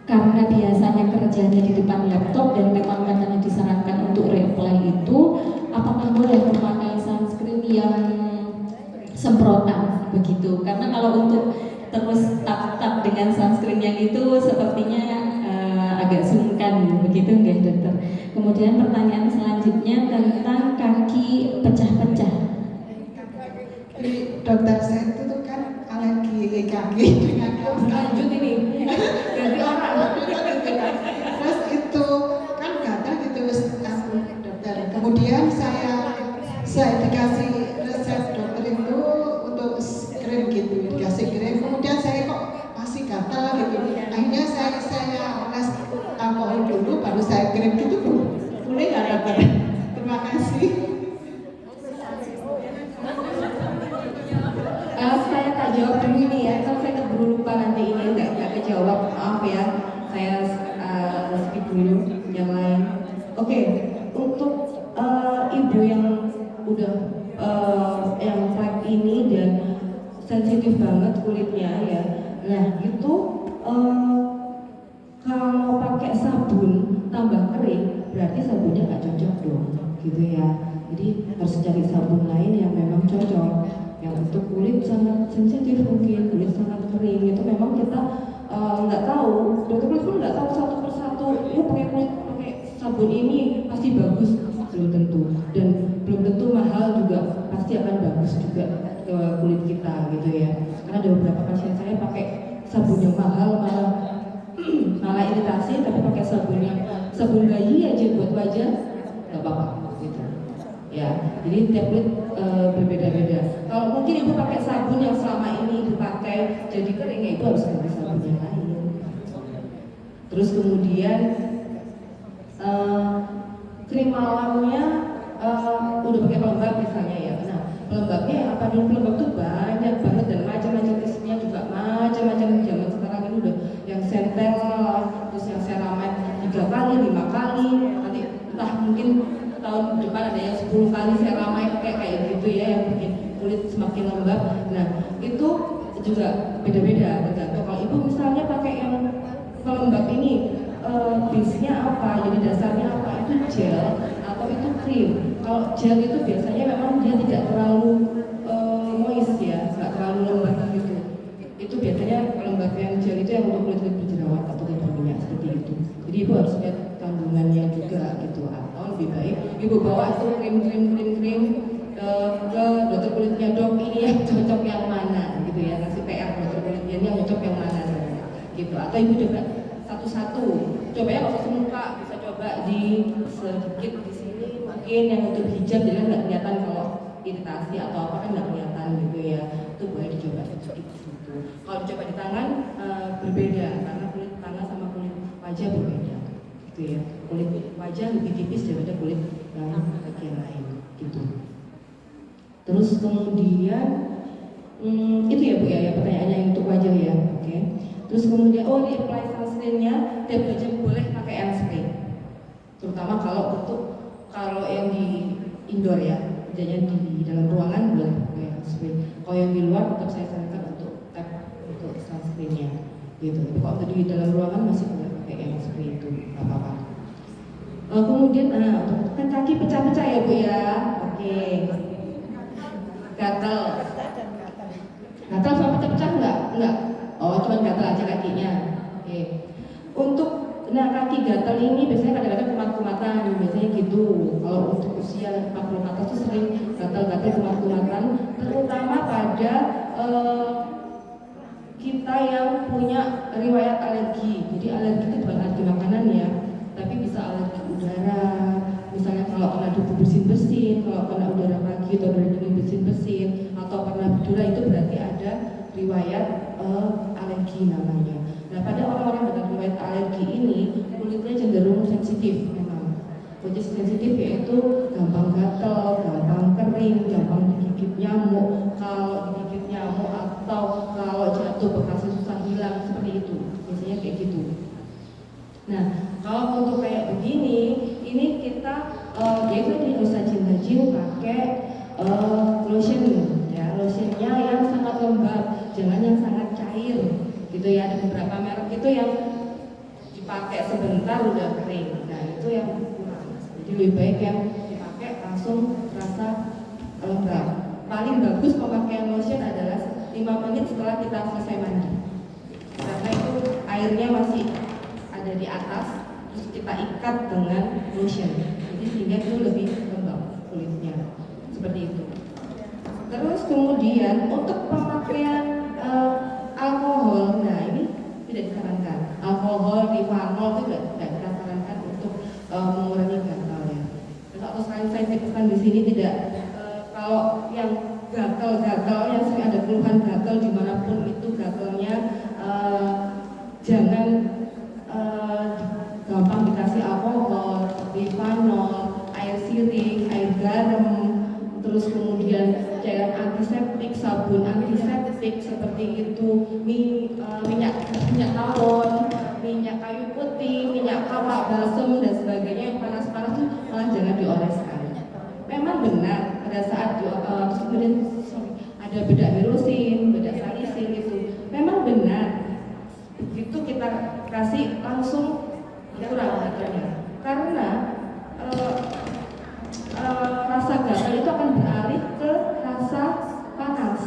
Karena biasanya kerjanya di depan laptop dan memang katanya disarankan untuk reply itu, apakah boleh memakai sunscreen yang semprotan begitu? Karena kalau untuk terus tap-tap dengan sunscreen yang itu sepertinya agak sungkan begitu enggak dokter? Kemudian pertanyaan selanjutnya tentang kaki pecah-pecah. Jadi dokter saya itu tuh kan alergi kaki dengan Lanjut ini. Jadi orang. terus itu kan gatal gitu dokter. Kemudian saya dikasih resep dokter itu untuk krim gitu, dikasih krim. Kemudian saya kok masih gatal gitu. Akhirnya saya oles alkohol dulu, baru saya krim gitu. Boleh nggak dokter? Terima kasih. Saya tak jawab dulu ini ya, kan saya keburu lupa nanti ini nggak kejawab, maaf ya. Saya skip dulu yang lain. Oke, untuk ibu yang udah yang flek ini dan sensitif banget kulitnya ya, nah itu kalau pakai sabun tambah kering berarti sabunnya nggak cocok dong, gitu ya. Jadi harus cari sabun lain yang memang cocok. Yang untuk kulit sangat sensitif mungkin, kulit sangat kering itu memang kita nggak tahu, dokter kulit pun nggak tahu satu persatu. Pakai sabun ini pasti bagus, belum tentu, dan belum tentu mahal juga pasti akan bagus juga ke kulit kita gitu ya. Karena ada beberapa pasien saya pakai sabun yang mahal malah iritasi, tapi pakai sabun bayi aja buat wajah nggak apa-apa gitu. Ya, jadi tiap kulit berbeda-beda. Kalau mungkin ibu pakai sabun yang selama ini dipakai jadi kering, ya ibu harus ganti sabun yang lain. Terus kemudian krim malamnya udah pakai pelembab misalnya ya. Nah, pelembabnya apa dulu? Pelembab tuh banyak banget dan macam-macam isinya juga macam-macam. Zaman sekarang ini udah yang sentel, terus yang ceramide 3 kali, 5 kali, nanti entah mungkin tahun depan ada yang 10 kali ceramide kayak gitu ya, yang bikin kulit semakin lembab. Nah, itu juga beda-beda tergantung. Kalau ibu misalnya pakai yang pelembab ini, base-nya apa, jadi dasarnya apa, itu gel atau itu krim. Kalau gel itu biasanya memang dia tidak terlalu moist ya, nggak terlalu lembab gitu. Itu biasanya pelembab yang gel itu yang untuk kulit berjerawat atau kulit berminyak seperti itu. Jadi ibu harus lihat kandungannya juga gitu. Atau lebih baik ibu bawa itu krim ke dokter kulitnya, dok ini yang cocok yang mana gitu ya, ngasih PR dokter kulitnya ini yang cocok yang mana gitu. Atau ibu coba satu-satu, coba ya nggak usah semuka, bisa coba di sedikit di sini mungkin yang untuk hijab, jadi nggak kelihatan kalau iritasi atau apa kan nggak kelihatan gitu ya. Itu boleh dicoba sedikit di situ. Kalau dicoba di tangan berbeda, karena kulit tangan sama kulit wajah berbeda gitu ya. Kulit wajah lebih tipis daripada kulit bagian lain gitu. Terus kemudian itu ya Bu ya pertanyaannya yang untuk wajah ya. Oke. Terus kemudian di apply sunscreen-nya tiap 2 jam boleh pakai hand spray. Terutama kalau yang di indoor ya, kerjanya di dalam ruangan boleh pakai hand spray. Kalau yang di luar tetap saya sarankan untuk tap untuk sunscreen-nya gitu. Tapi kalau di dalam ruangan masih boleh pakai hand spray itu, nggak apa-apa. Kemudian kan kaki pecah-pecah ya Bu ya. Oke. Gatal sama pecah-pecah enggak? Oh, cuma gatal aja kakinya. Oke. Untuk kaki gatal ini biasanya kadang-kadang kumat-kumatan, biasanya gitu. Kalau untuk usia 40 atas itu sering gatal-gatal kumat-kumatan, terutama pada kita yang punya riwayat alergi. Jadi alergi itu bukan alergi makanan ya, tapi bisa alergi udara. Misalnya kalau kena debu bersin-bersin, kalau kena udara pagi atau udara dingin bersin-bersin, atau pernah berdarah, itu berarti ada riwayat alergi namanya. Nah, pada orang-orang dengan riwayat alergi ini kulitnya cenderung sensitif memang. Kulit sensitif yaitu gampang gatal, gampang kering, gampang digigit nyamuk. Kalau digigit nyamuk atau kalau jatuh bekasnya susah hilang, seperti itu. Biasanya kayak gitu. Nah, kalau untuk kayak begini, ini kita biasanya usah rajin pakai lotion ya, lotionnya yang sangat lembab. jangan yang sangat cair gitu ya. Ada beberapa merek itu yang dipakai sebentar udah kering, nah itu yang kurang. Jadi lebih baik yang dipakai langsung terasa lembab. Paling bagus pemakaian lotion adalah 5 menit setelah kita selesai mandi, karena itu airnya masih ada di atas, terus kita ikat dengan lotion, jadi sehingga itu lebih lembab kulitnya, seperti itu. Terus kemudian untuk pemakaian alkohol, nah ini tidak disarankan. Alkohol, divanol itu tidak kita sarankan untuk mengurangi gatal ya. Terus atau saya pesan di sini tidak kalau yang gatal-gatal yang sering ada keluhan gatal dimanapun itu gatalnya jangan gampang dikasih alkohol, divanol, air sirih, air garam, terus kemudian cairan antiseptik, sabun antiseptik seperti itu, minyak tawon, minyak kayu putih, minyak kapak, balsem dan sebagainya yang panas-panas itu malah jangan dioleskan. Memang benar pada saat terus kemudian ada bedak hirosin, bedak salisil itu, memang benar itu kita kasih langsung kurang harganya karena rasa gatal itu akan beralih ke rasa panas,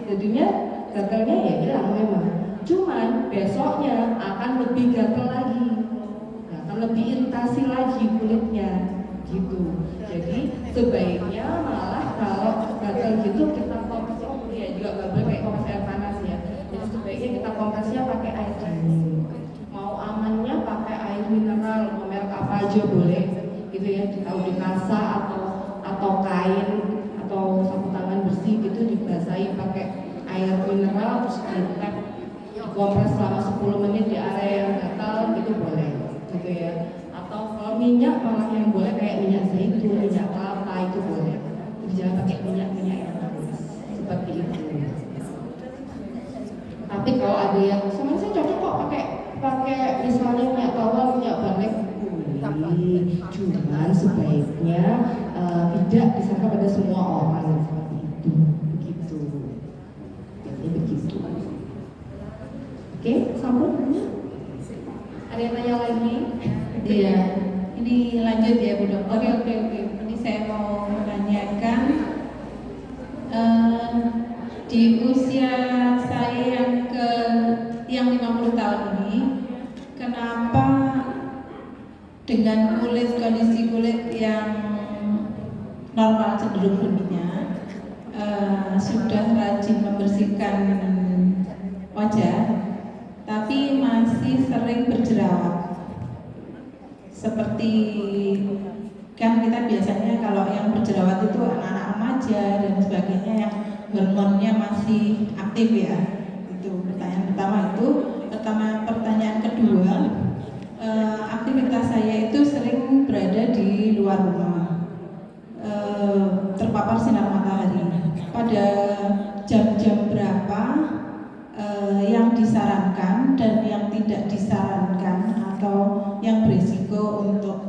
jadinya gatalnya ya hilang memang, cuman besoknya akan lebih gatal lagi, akan lebih iritasi lagi kulitnya gitu. Jadi sebaiknya malah kalau gatal gitu kita kompres, ya juga nggak boleh pakai kompres air panas ya, jadi sebaiknya kita kompresnya pakai air dingin, mau amannya pakai air mineral, mau merek apa aja boleh gitu ya, tahu di kasa atau kain atau sapu tangan bersih gitu dibasahi pakai air mineral terus ditap dikompres selama 10 menit di area yang gatal gitu boleh gitu ya. Atau kalau minyak malah yang boleh kayak minyak zaitun, minyak kelapa itu boleh, jadi jangan pakai minyak yang panas seperti itu. Tapi kalau ada yang sama saya cocok kok pakai misalnya minyak tawar, minyak balik, cuman sebaiknya tidak disangka pada semua orang seperti itu, begitu. Jadi begitu. Oke, sambung. Ada yang tanya lagi? Iya, ini lanjut ya Bu Dokter. Oke. Ini saya mau menanyakan di usia saya yang 50 tahun ini, kenapa dengan kondisi kulit yang normal cenderung berminyak, sudah rajin membersihkan wajah, tapi masih sering berjerawat. Seperti kan kita biasanya kalau yang berjerawat itu anak-anak remaja dan sebagainya yang hormonnya masih aktif ya. Itu pertanyaan pertama itu. Pertanyaan kedua, aktivitas saya itu sering berada di luar rumah, terpapar sinar matahari. Pada jam-jam berapa yang disarankan dan yang tidak disarankan atau yang berisiko untuk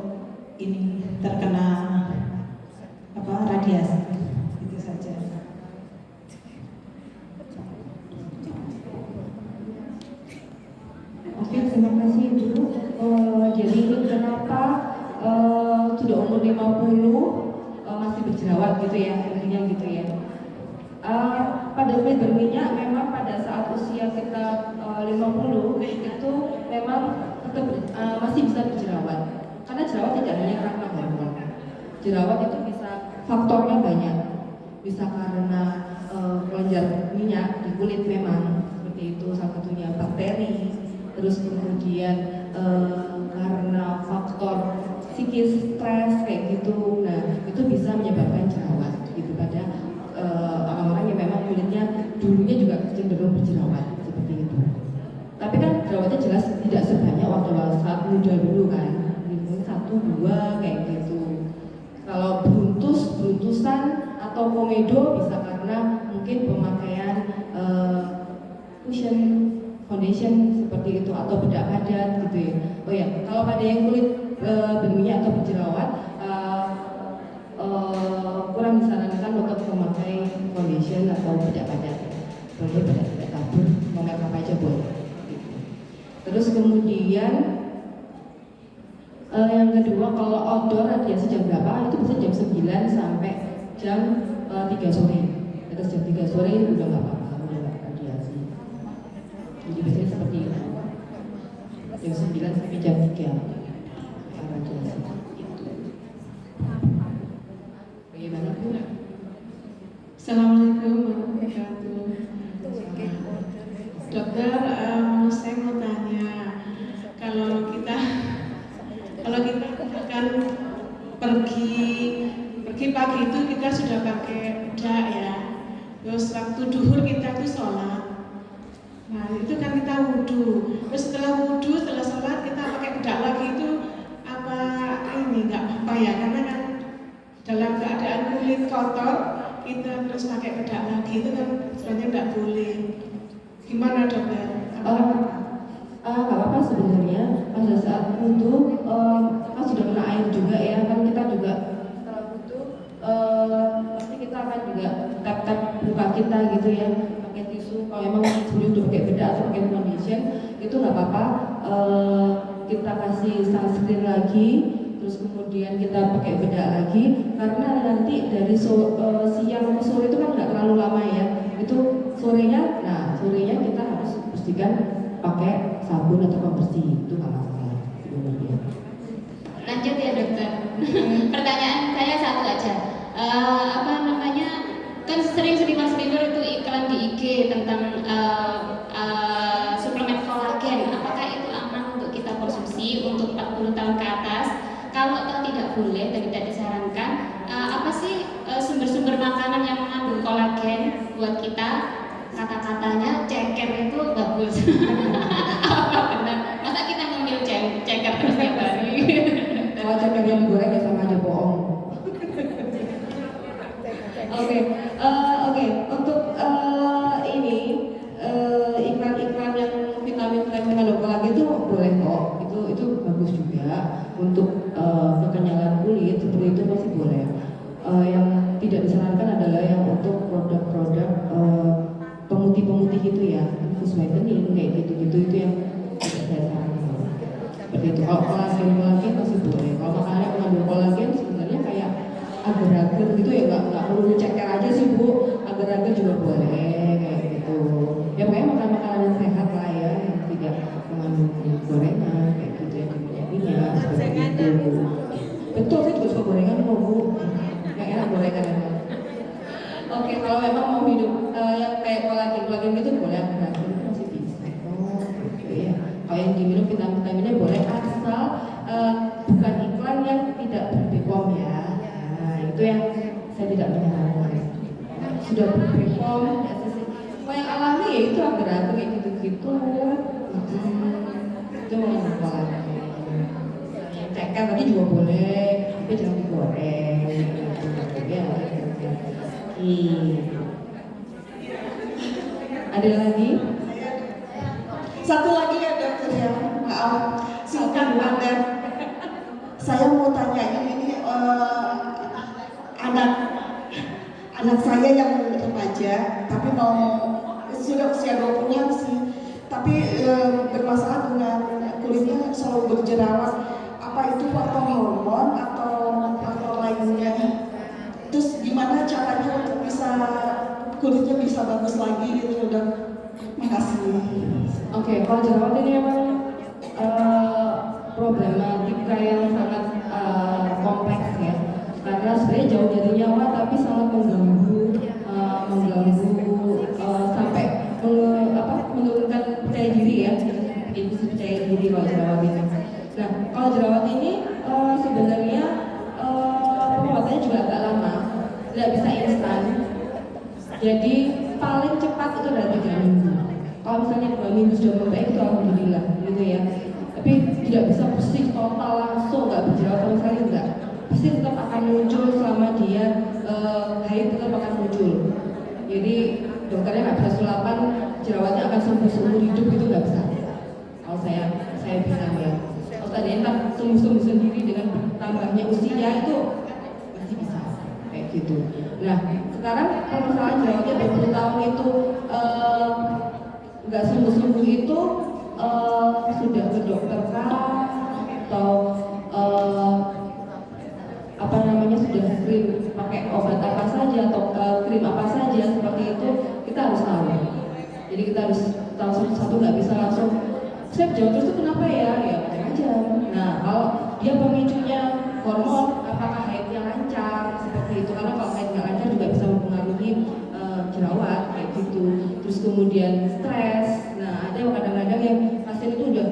ini terkena radiasi, itu saja. Oke, terima kasih Bu. Jadi ini kenapa sudah umur 50 masih berjerawat gitu ya, intinya gitu ya. Pada kulit berminyak memang pada saat usia kita 50 itu memang tetap masih bisa berjerawat. Karena jerawat tidak hanya karena hormon. Jerawat itu bisa faktornya banyak. Bisa karena kelenjar minyak di kulit memang seperti itu, salah satunya bakteri. Terus kemudian karena faktor psikis, stres kayak gitu. Nah, itu bisa menyebabkan jerawat gitu pada orang-orang yang memang kulitnya dulunya juga cenderung berjerawat seperti itu. Tapi kan jerawatnya jelas tidak sebanyak waktu saat muda dulu kan, mungkin 1-2 kayak gitu. Kalau beruntusan atau komedo bisa karena mungkin pemakaian cushion, foundation seperti itu atau bedak padat gitu ya. Oh ya, kalau pada yang kulit berminyak atau berjerawat kurang disarankan untuk memakai foundation atau bedak padat, boleh bedak padat. libur mau make up aja boleh. Terus kemudian yang kedua, kalau outdoor radiasi jam berapa? Itu bisa jam 9 sampai jam 3 sore. Atas jam 3 sore udah nggak apa-apa, udah nggak radiasi. Jadi biasanya seperti itu. Jam 9 sampai jam 3 radiasi. Itu. Bagaimana Bu? Assalamualaikum warahmatullahi wabarakatuh. Dokter, saya mau tanya, kalau kita kan pergi pagi itu kita sudah pakai bedak ya, terus waktu duhur kita tuh sholat. Nah itu kan kita wudhu, terus setelah wudhu, setelah sholat kita pakai bedak lagi itu apa ini nggak apa ya, karena kan dalam keadaan kulit kotor kita terus pakai bedak lagi itu kan sebenarnya nggak boleh. Gimana dokter? Nggak apa-apa sebenarnya. Pada saat wudhu kan sudah kena air juga ya, kan kita juga setelah wudhu pasti kita akan juga tap-tap muka kita gitu ya, pakai tisu. Kalau emang sebelum udah pakai bedak atau pakai foundation itu nggak apa-apa, kita kasih sunscreen lagi, terus kemudian kita pakai bedak lagi, karena nanti dari siang ke sore itu kan nggak terlalu lama ya, itu sorenya kita harus bersihkan pakai sabun atau pembersih, itu nggak masalah sebenarnya. Lanjut ya dokter. Pertanyaan saya satu aja. Kan sering Mas Rinur itu iklan di IG tentang suplemen kolagen. Apakah itu aman untuk kita konsumsi untuk 40 tahun ke atas? Kalau tidak boleh, tadi disarankan, apa sih sumber-sumber makanan yang mengandung kolagen buat kita? Kata-katanya ceker itu bagus. Apa benar? Masa kita ngambil ceker terus tiap hari? Kalau ceker yang digoreng ya sama aja bohong. Oke. Untuk ini iklan-iklan yang vitamin mengandung kolagen itu boleh kok. Itu bagus juga untuk kekenyalan kulit, seperti itu masih boleh. Yang tidak disarankan adalah yang untuk produk-produk pemutih itu ya, infus whitening kayak gitu-gitu, itu yang tidak saya sarankan. Seperti itu. Kalau kolagen masih boleh. Kalau makanannya mengandung kolagen sebenarnya kayak agar-agar gitu ya, nggak perlu ceker aja sih Bu, agar-agar juga boleh kayak gitu. Ya pokoknya makan makanan yang sehat lah ya, yang tidak mengandung gorengan kayak gitu, yang minyak seperti itu. Betul, saya juga suka gorengan kok Bu, yang enak gorengan emang. Oke, kalau memang mau hidup yang kayak kolagen gitu boleh, agar-agar itu masih bisa. Gitu ya. Kalau yang diminum vitaminnya boleh, asal bukan iklan yang tidak ber-BPOM ya. Nah, itu yang saya tidak menyarankan. Sudah ber-BPOM, kalau yang alami ya itu agar-agar kayak gitu-gitu. Itu mengandung kolagen. Yang ceker tadi juga boleh, tapi jangan digoreng. Ya, ada lagi? Satu lagi ya dokter ya, maaf, singkat padat. Saya mau tanya ini anak saya yang remaja, tapi sudah usia 20-an sih, tapi bermasalah dengan kulitnya selalu berjerawat. Apa itu faktor hormon atau faktor lainnya? Terus gimana caranya untuk bisa kulitnya bisa bagus lagi gitu dok? Makasih. Oke, kalau jerawat ini memang problematika yang sangat kompleks ya, karena sebenarnya jauh dari nyawa tapi sangat mengganggu sampai menurunkan percaya diri ya, itu percaya diri kalau jerawat ini. Nah, kalau jerawat ini sebenarnya pengobatannya juga agak lama, tidak bisa instan. Jadi paling cepat itu adalah 3 minggu. Kalau misalnya 2 minggu sudah membaik itu alhamdulillah gitu ya. Tapi tidak bisa bersih total langsung, nggak berjerawat sama sekali enggak. Pasti tetap akan muncul selama dia haid, tetap akan muncul. Jadi dokternya nggak bisa sulapan jerawatnya akan sembuh seumur hidup, itu nggak bisa. Kalau saya bilang ya, kalau tadinya sembuh sendiri dengan tambahnya usia itu masih bisa kayak gitu. Nah sekarang permasalahan jerawatnya 20 tahun itu nggak sembuh-sembuh itu sudah ke dokter kah atau apa namanya sudah krim pakai obat apa saja atau krim apa saja seperti itu, kita harus tahu. Jadi kita harus tahu satu-satu, nggak bisa langsung saya jawab terus itu kenapa ya macam-macam. Nah kalau dia pemicunya hormon, apakah haidnya lancar seperti itu, karena kalau haid nggak lancar juga bisa mempengaruhi jerawat kayak gitu. Terus kemudian stres. Nah ada kadang-kadang yang pasien itu udah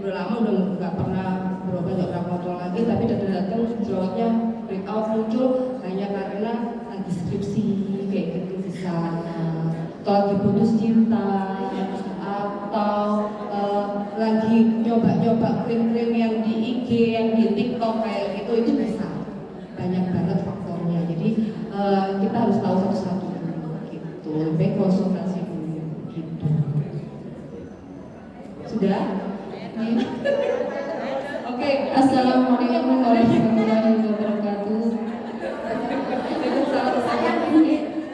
lama udah nggak pernah berobat, nggak pernah kontrol lagi, tapi datang-datang jerawatnya breakout muncul hanya karena lagi skripsi kayak gitu bisa, atau lagi putus cinta, atau lagi nyoba-nyoba krim-krim yang di IG, yang di TikTok kayak gitu, itu bisa banyak banget faktornya. Jadi kita harus tahu satu-satu gitu, lebih konsultasi dulu gitu. Sudah? Oke, assalamualaikum warahmatullahi wabarakatuh.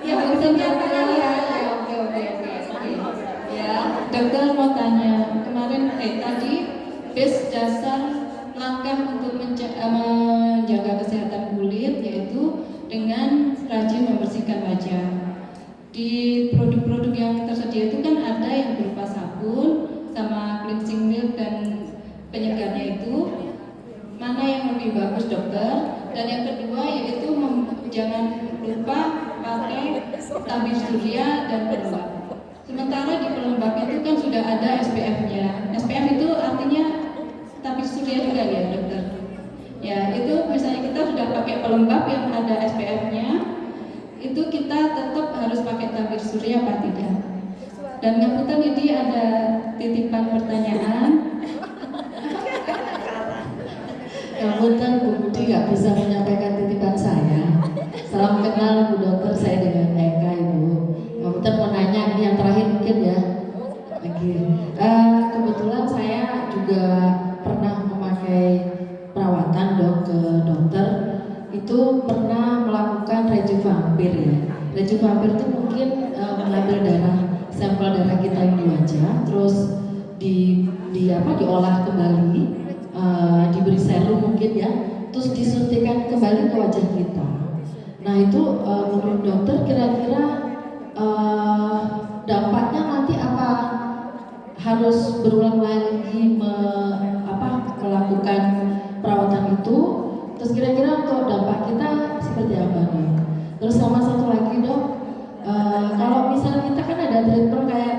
Ya, oke. Ya, dokter mau tanya, kemarin tadi base dasar langkah untuk menjaga kesehatan kulit yaitu dengan rajin membersihkan wajah. Di produk-produk yang tersedia itu kan ada yang berupa sabun sama cleansing milk dan penyegarnya itu, mana yang lebih bagus dokter? Dan yang kedua yaitu jangan lupa pakai tabir surya dan pelembab. Sementara di pelembab itu kan sudah ada SPF-nya. SPF itu artinya tabir surya juga ya dokter? Ya itu misalnya kita sudah pakai pelembab yang ada SPF-nya, itu kita tetap harus pakai tabir surya apa tidak? Dan ngapunten ini ada titipan pertanyaan. Ngapunten Bu Budi nggak bisa menyampaikan titipan saya. Salam kenal Bu Dokter, saya dengan Eka Ibu. Ngapunten mau nanya ini yang terakhir mungkin ya. Oke. Kebetulan saya juga pernah memakai perawatan ke dokter. Itu pernah melakukan rejuvampir ya. Rejuvampir itu mungkin mengambil sampel darah kita yang di wajah, terus diolah kembali, diberi serum mungkin ya, terus disuntikan kembali ke wajah kita. Nah itu menurut dokter kira-kira dampaknya nanti apa, harus berulang lagi melakukan perawatan itu, terus kira-kira untuk dampak kita seperti apa dok? Terus sama satu lagi dok, kalau misalnya kita kan ada treatment kayak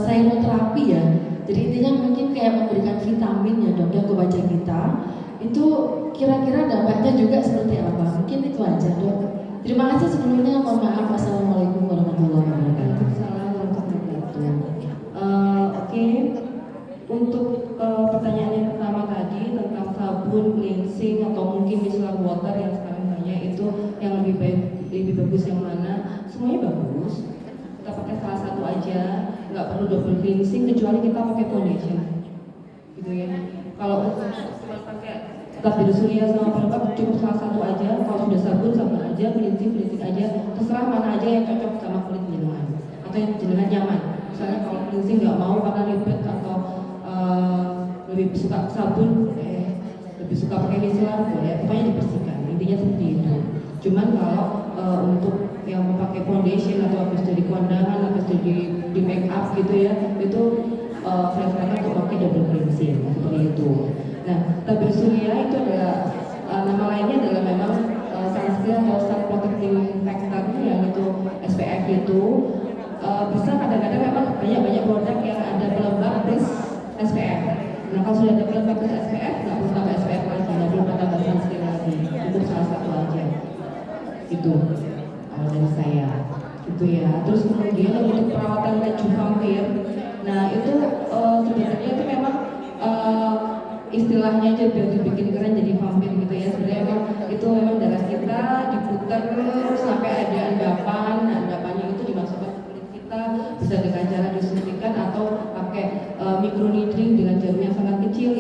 cyanoterapi ya, jadi intinya mungkin kayak memberikan vitamin ya dok ya ke wajah kita, itu kira-kira dampaknya juga seperti apa? Mungkin itu aja dok. Terima kasih sebelumnya, mohon maaf. Wassalamualaikum warahmatullahi wabarakatuh. Oke. Untuk pertanyaan yang pertama tadi tentang sabun, cleansing atau mungkin micellar water yang sekarang banyak, itu yang lebih bagus yang mana? Semuanya bagus. Kita pakai salah satu aja, nggak perlu double cleansing kecuali kita pakai foundation, gitu ya. Kalau cuma pakai tabir surya sama pelembab cukup salah satu aja. Kalau sudah sabun aja, cleansing aja, terserah mana aja yang cocok sama kulit jenengan atau yang jenengan nyaman. Misalnya kalau cleansing nggak mau karena ribet atau lebih suka sabun, lebih suka pakai micellar, boleh, pokoknya dibersihkan. Intinya seperti itu. Cuman kalau untuk yang memakai foundation atau habis dari kondangan, habis di make up gitu ya, itu saya untuk pakai double cleansing seperti itu. Nah, tabir surya itu adalah nama lainnya adalah memang sunscreen atau sun protecting factor yang itu SPF itu bisa kadang-kadang memang banyak produk yang ada pelembab plus SPF. Nah kalau sudah ada pelembab plus SPF nggak perlu tambah SPF lagi, nggak perlu tambah sunscreen lagi, cukup salah satu aja. Itu dari saya, gitu ya. Terus kemudian untuk perawatan rejuvampir, nah itu sebenarnya itu memang istilahnya aja biar dibikin keren jadi vampir gitu ya. Sebenarnya itu memang darah kita diputar sampai ada endapan. Nah endapannya itu dimasukkan ke kulit kita, bisa dengan cara disuntikan atau pakai microneedling dengan jarum yang sangat kecil.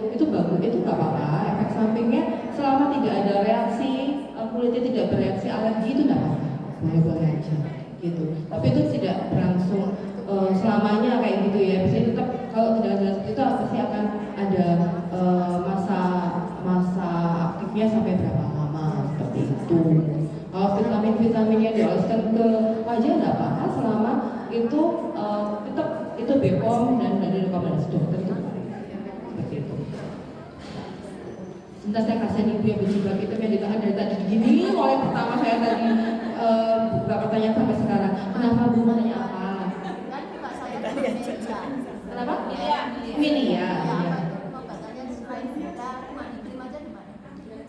Itu bagus, itu nggak apa-apa. Efek sampingnya selama tidak ada reaksi, kulitnya tidak bereaksi alergi, itu nggak apa-apa. boleh-boleh aja gitu. Tapi itu tidak berlangsung selamanya kayak gitu ya. Biasanya tetap kalau tidak jelas itu pasti akan ada masa aktifnya sampai berapa lama seperti itu. Kalau vitamin-vitamin yang dioleskan ke wajah nggak apa-apa selama itu tetap itu BPOM dan dari rekomendasi dokter itu seperti itu. Sebentar saya kasihan ibu yang berjilbab itu yang ditahan dari tadi gini. Mulai pertama saya tadi buka pertanyaan sampai sekarang. Kenapa bu mau nanya apa? Kenapa? Milia. Ya.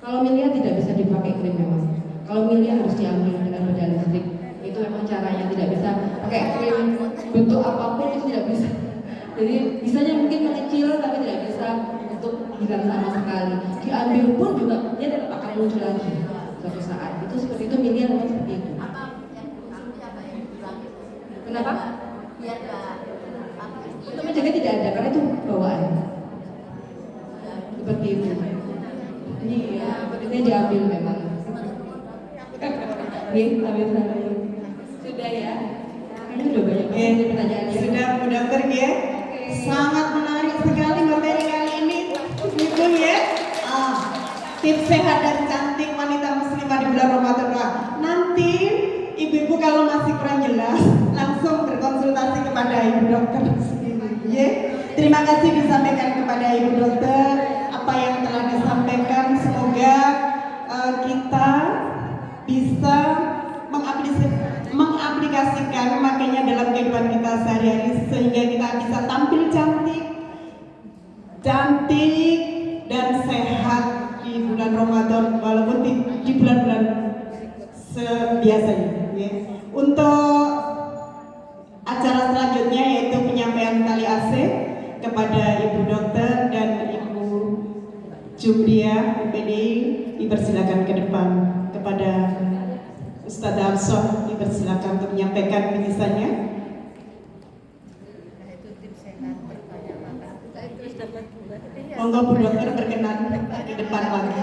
Kalau milia tidak bisa dipakai krim memang. Kalau milia harus diambil dengan bedah listrik. Itu memang caranya, tidak bisa pakai krim bentuk apapun itu tidak bisa. Jadi bisanya mungkin mengecil tapi tidak bisa untuk hilang sama sekali. Diambil pun juga dia tidak akan muncul lagi suatu saat. Itu seperti itu milia memang seperti itu. Kenapa? Itu menjaga tidak ada karena itu bawaan. Seperti itu. Iya, sepertinya diambil memang. Ambil sana. Sudah ya. Kayaknya udah banyak pertanyaan. Sudah Bu Dokter ya. Sangat menarik sekali materi kali ini. Itu ya. Tips sehat dan cantik wanita muslimah di bulan Ramadan. Nanti ibu-ibu kalau masih kurang jelas langsung berkonsultasi kepada Ibu Dokter sendiri. Ya. Terima kasih disampaikan kepada Ibu Dokter apa yang telah disampaikan. Semoga kita bisa mengaplikasikan makanya dalam kehidupan kita sehari-hari sehingga kita bisa tampil cantik dan sehat di bulan Ramadan walaupun di bulan-bulan biasanya ya. Untuk acara selanjutnya yaitu penyampaian tali asih kepada Ibu Dokter dan Ibu Jumria PDI dipersilakan ke depan. Kepada Ustaz Arson dipersilakan untuk menyampaikan minisannya. Monggo Bu Dokter berkenan di depan lagi.